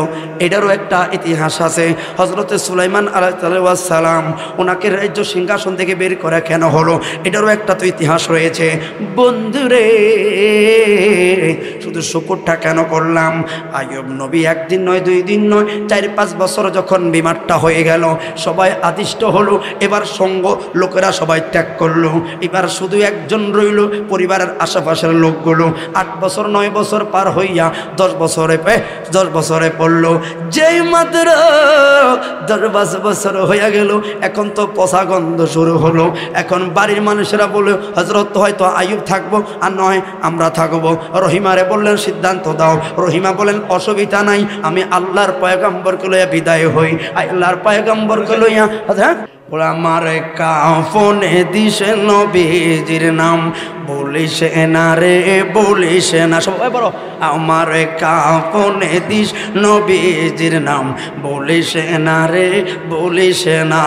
এটারও একটা ইতিহাস আছে। হযরত সুলাইমান আলাইহিস সালাম ওনাকে রাজ্য সিংহাসন থেকে বের করা কেন হলো এটারও একটা তো ইতিহাস রয়েছে। বন্ধুরে, শুধু শুকরটা কেন করলাম? আইয়ুব নবী একদিন নয়, 2 দিন নয়, 4-5 বছর যখন বিমারটা হয়ে গেল, সবাই আদিষ্ট হলো, এবার সঙ্গ লোকেরা সবাই ত্যাগ করলো, এবার শুধু একজন রইল পরিবারের আশেপাশের লোকগুলো। 8 বছর 9 বছর পার হইয়া 10 বছরে পড়লো। যেই মাত্র 10 বছর হইয়া গেল, এখন তো পচা গন্ধ শুরু হলো। এখন বাড়ির মানুষেরা বলে হযরত হয়তো আইয়ুব থাকবো আর নয় আমরা থাকবো। রহিমারে বললেন সিদ্ধান্ত দাও। রহিমা বলেন অসুবিধা নাই, আমি আল্লাহর পয়গম্বরকে লইয়া বিদায় হই। আল্লাহর পয়গম্বরকে লইয়া, হ্যাঁ, আমার কাফনে দিছে নবীজির নাম, বলিস না রে বলিস না, সবাই বলো, আমার কাফনে দিস নবীজির নাম, বলিস না রে বলিস না।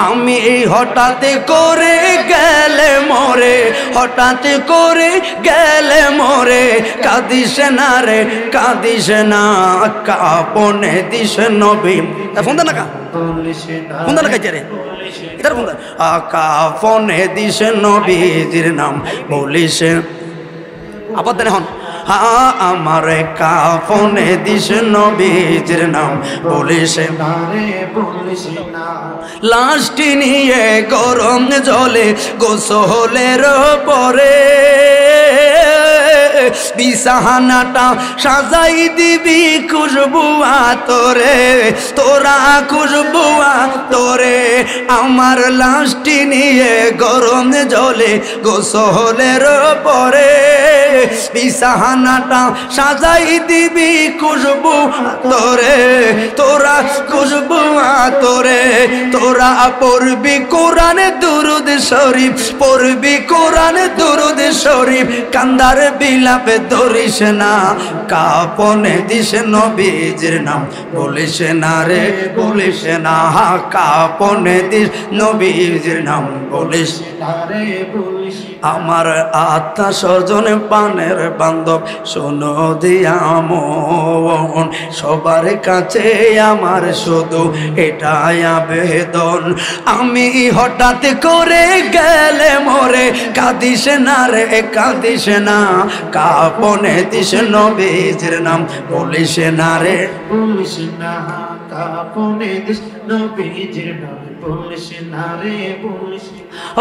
আমি হঠাৎ করে গেলে মরে, হঠাৎ করে গেলে মরে, কাঁদিস না রে কাঁদিস না, কাফনে দিস নবী। ফোন দেন না কা, ফোন দেন না কাইতে রে, এটার ফোন দেন। কাফনে দিস নবীজির নাম, বলিস আবার দেন এখন, আমার কাফনে দিস নবীজির নাম, বলিস লাশটি নিয়ে গরম জলে গোসলের পরে বিছানাটা সাজাই দিবি খুশবু আতরে, তোরা খুশবু আতরে। আমার লাশটি নিয়ে গরম জলে গোসলের পরে বিছানাটা সাজাই দিবি খুশবু আতরে, তোরা খুশবু আতরে। তোরা পড়বি কোরআন দুরুদ শরীফ, পড়বি কোরআন দুরুদ শরীফ, কান্দার বিলাপে ধরিস না, কাফনে দিস নবীজির নাম, বলিস না রে বলিস না, কাফনে দিস নবীজির নাম, বলিস না রে বলিস। আমার আত্মা স্বজন পানের বান্ধব শোনো দিয়া মন, সবার কাছে আমার শুধু এটাই আবেদন, আমি হঠাৎ করে গেলে মরে, কাঁদিস না রে কাঁদিস না, কাফনে দিস নবীজির নাম, বলিস না রে বলিস না, কাফনে দিস নবীজির নাম, বলিস না রে বলিস।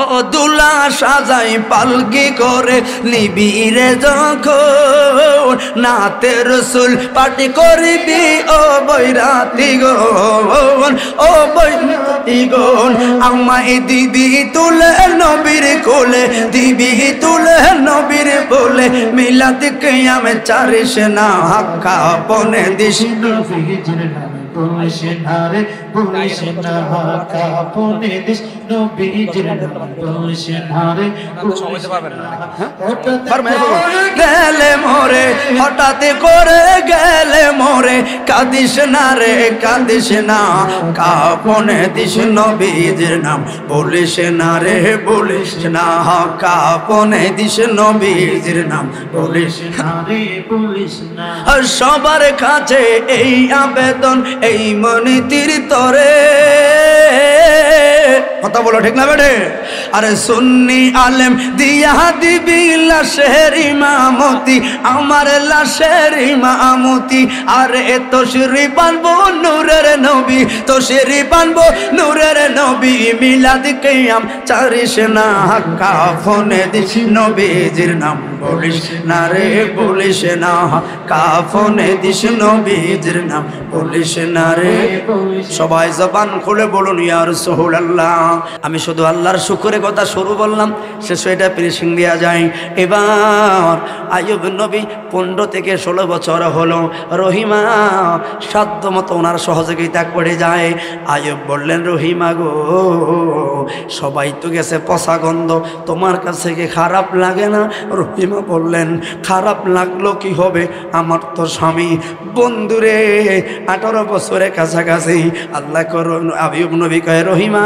ও দুলা সাজাই পালকি করে নিবিরে যখন, নাতে রসুল পাটি করবি ও বৈরাতি গন, ও বৈরাতি গন। আমায় দিবি তুলে নবীর কোলে দিবি তুলে নবীর বলে মিলাদ কিয়ামে চারিস না হাক্কা বনে দিস নবীজির নামে বলিস না রে বলিস না হাক্কা বনে দিস নবীজির নামে বলিস না রে বলিস না গেলে মোরে হঠাৎ করে গেলে মোরে কাঁদিস না রে কাঁদিস না কাপনে দিস নবীজির নাম বলিস না রে বলিস না কাপনে দিস নবীজির নাম বলিস না রে বলিস না সবার কাছে এই আবেদন এই মনিতির তরে কথা বলো ঠিক না বেটে আরে সুন্নি আলেম দিয়া দিবি লাশের ইমামতি আমার লাশের ইমামতি আরে তশরিফ আনবো নূরের নবী তশরিফ আনবো নূরের নবী মিলাদ কিয়াম চারিস না কাফনে দিস নবীজির নাম বলিস না রে বলিস না কাফনে দিস নবীজির নাম বলিস না রে সবাই জবান খুলে বলুন ইয়া রাসূলুল্লাহ আমি শুধু আল্লাহর শুকরের কথা শুরু বললাম শেষ এটা ফিনিশিং দেওয়া যায় এবার আইয়ুব নবী 15 থেকে 16 বছর হলো রহিমা সাধ্য মতো ওনার সহযোগিতা করে যায় আইয়ুব বললেন রহিমা গো সবাই তো গেছে পচা গন্ধ তোমার কাছে কি খারাপ লাগে না রহিমা বললেন খারাপ লাগলো কি হবে আমার তো স্বামী বন্ধুরে 18 বছরের কাছাকাছি আল্লাহ করুন আইয়ুব নবী কয় রহিমা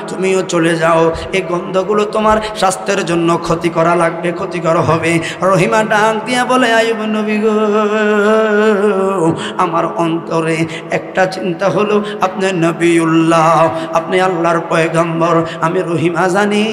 তুমিও চলে যাও এই গন্ধগুলো তোমার স্বাস্থ্যের জন্য ক্ষতি করা লাগবে ক্ষতিকর হবে রহিমা ডাক দিয়া বলে আইয়ুব নবী গো আমার অন্তরে একটা চিন্তা হলো আপনি নবিউল্লাহ আপনি আল্লাহর পয়গম্বর আমি রহিমা জানি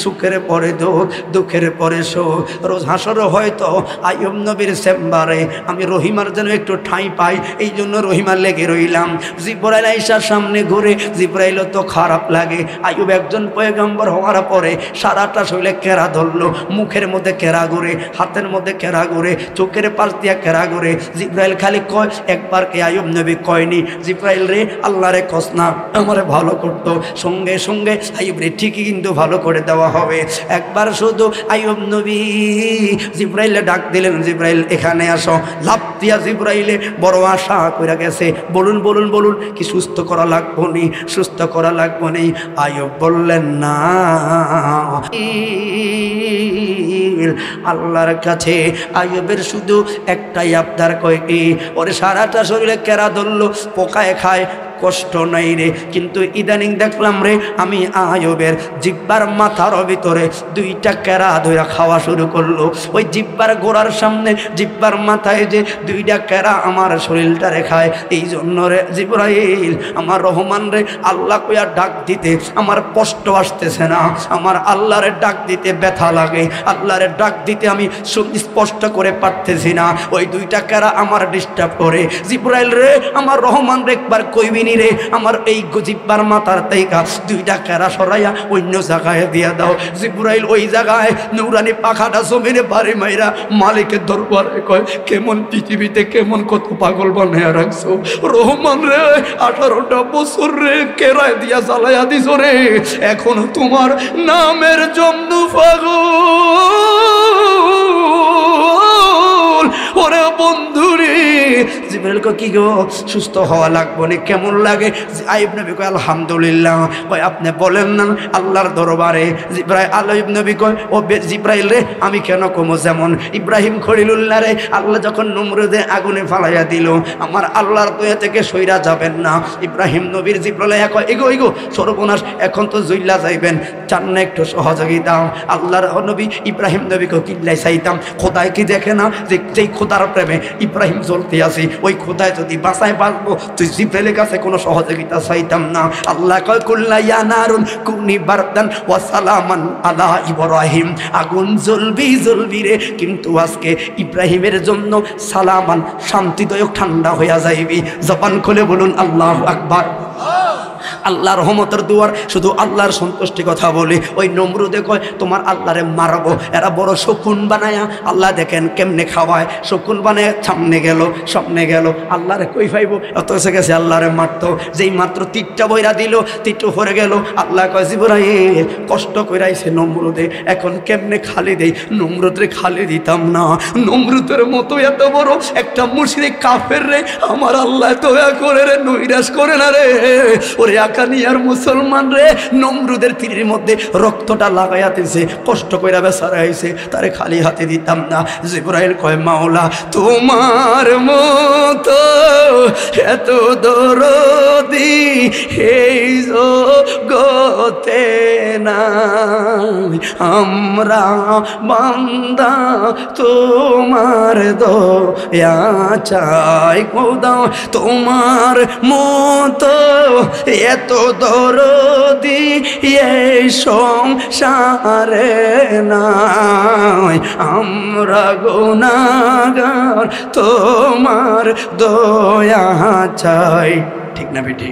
সুখের পরে দুঃখ দুঃখের পরে সুখ রোজ হাসর হয়তো আইয়ুব নবীর চেম্বারে আমি রহিমার যেন একটু ঠাঁই পাই এই জন্য রহিমা লেগে রইলাম জিবরাইল আইসার সামনে ঘুরে জিবরাইল তো খারাপ লাগে আইয়ুব একজন পয়গম্বর হওয়ার পরে সারাটা শরীরে কেরা ধরলো মুখের মধ্যে কেরা ঘুরে হাতের মধ্যে কেরা ঘুরে চোখের পাশ দিয়া কেরা ঘুরে জিবরাইল খালি কয় একবার কে আইয়ুব নবী কয়নি জিবরাইল রে আল্লাহ রে কস না আমারে ভালো করতো সঙ্গে সঙ্গে আইয়ুব রে ঠিকই কিন্তু ভালো করে দেওয়া হবে একবার শুধু আইয়ুব নবী জিবরাইলে ডাক দিলেন জিবরাইল এখানে আসো লাফ দিয়া জিবরাইলে বড় আশা কইরা গেছে বলুন বলুন বলুন কি সুস্থ করা লাগবো নি সুস্থ করা লাগবো নি আইয়ুব বললেন না আল্লাহর কাছে আইয়ুবের শুধু একটাই আবদার কয় কি ওরে সারাটা শরীরে কেরা ধরলো পোকায় খায় কষ্ট নাই রে কিন্তু ইদানিং দেখলাম রে আমি আইয়ুবের জিব্বার মাথার ভিতরে 2টা কেরা ধরে খাওয়া শুরু করলো ওই জিব্বার গোড়ার সামনে জিব্বার মাথায় যে 2টা কেরা আমার শরীরটা রেখায় এই জন্য রে জিবরাইল আমার রহমান রে আল্লাহ কইয়া ডাক দিতে আমার কষ্ট আসতেছে না আমার আল্লাহরে ডাক দিতে ব্যথা লাগে আল্লাহরে ডাক দিতে আমি স্পষ্ট করে পারতেছি না ওই 2টা কেরা আমার ডিস্টার্ব করে জিবরাইল রে আমার রহমান রে একবার কইবি রে আমার এই জিব্বার মাথার তাইকা 2টা কেরা সরাইয়া অন্য জায়গায় দিয়া দাও জিবরাইল ওই জায়গায় নূরানি পাখাটা জমিনে বাড়ি মাইরা মালিকের দরবারে কয় কেমন পৃথিবীতে কেমন কত পাগল বানায়া রাখছো রহমান রে 18টা বছর রে কেরায় দিয়া জ্বালাইয়া দিছ রে এখনো তোমার নামের জন্য পাগল ওরে বন্ধুরে জিবরাইল কয় কি গো সুস্থ হওয়া লাগবো না কেমন লাগে আইয়ুব নবী কয় আলহামদুলিল্লাহ কয় আপনি বলেন না আল্লাহর দরবারে জিবরাইল আইয়ুব নবী কয় ও জিবরাইল রে আমি কেন কমো যেমন ইব্রাহিম খলিলুল্লাহ রে আল্লাহ যখন নমরুদে আগুনে ফালাইয়া দিল আমার আল্লাহর দয়া থেকে সইরা যাবেন না ইব্রাহিম নবীর জিবরাইল কয় এগো এগো সর্বনাশ এখন তো জইল্লা যাইবেন চান না একটু সহযোগিতা আল্লাহর নবী ইব্রাহিম নবীকে কিল্লাই চাইতাম খোদায় কি দেখে না যে যেই খোদার প্রেমে ইব্রাহিম চলতে আসি ওই খোদায় যদি বাঁচায় বাঁচবো তুই জিবরাইলের কাছে কোনো সহযোগিতা চাইতাম না আল্লাহ কয় কুল্লা ইয়া নারুন কুনি বারদান ওয়া সালামান আলা ইব্রাহিম আগুন জ্বলবি রে কিন্তু আজকে ইব্রাহিমের জন্য সালামান শান্তিদায়ক ঠান্ডা হইয়া যাইবি জবান খুলে বলুন আল্লাহু আকবার আল্লাহ রহমতের দুয়ার, শুধু আল্লাহর সন্তুষ্টি কথা বলি। ওই নমরুদে কয় তোমার আল্লাহরে মারবো। এরা বড় শকুন বানায়া, আল্লাহ দেখেন কেমনে খাওয়ায়, শকুন বানায় সামনে গেল আল্লাহরে কই পাইব, এত এসে গেছে আল্লাহরে মারতো। যেই মাত্র তীরটা বইরা দিল, তীরটা পরে গেল। আল্লাহ কয় জিবরাইল কষ্ট কইরাইছে নমরুদে, এখন কেমনে খালি দেই? নমরুদরে খালি দিতাম না। নমরুদের মতো এত বড় একটা মুশরিক কাফের রে আমার আল্লাহ দয়া করে রে নৈরাশ করে না রে। ওরে আকানিয়ার মুসলমান রে, নমরুদের তীরের মধ্যে রক্তটা লাগাইয়াতেছে, কষ্ট কইরা বেচারা হইছে, তারে খালি হাতে দিতাম না। জিবরাইল কয় মাওলা তোমার মতো এত দরদি এই জগতে নাই, আমরা বান্দা তোমার দয়া চাই খোদা, তোমার মতো এত দরদি এই সংসারে নাই, আমরা গুনাহগার তোমার দয়া চাই। ঠিক না বেটি?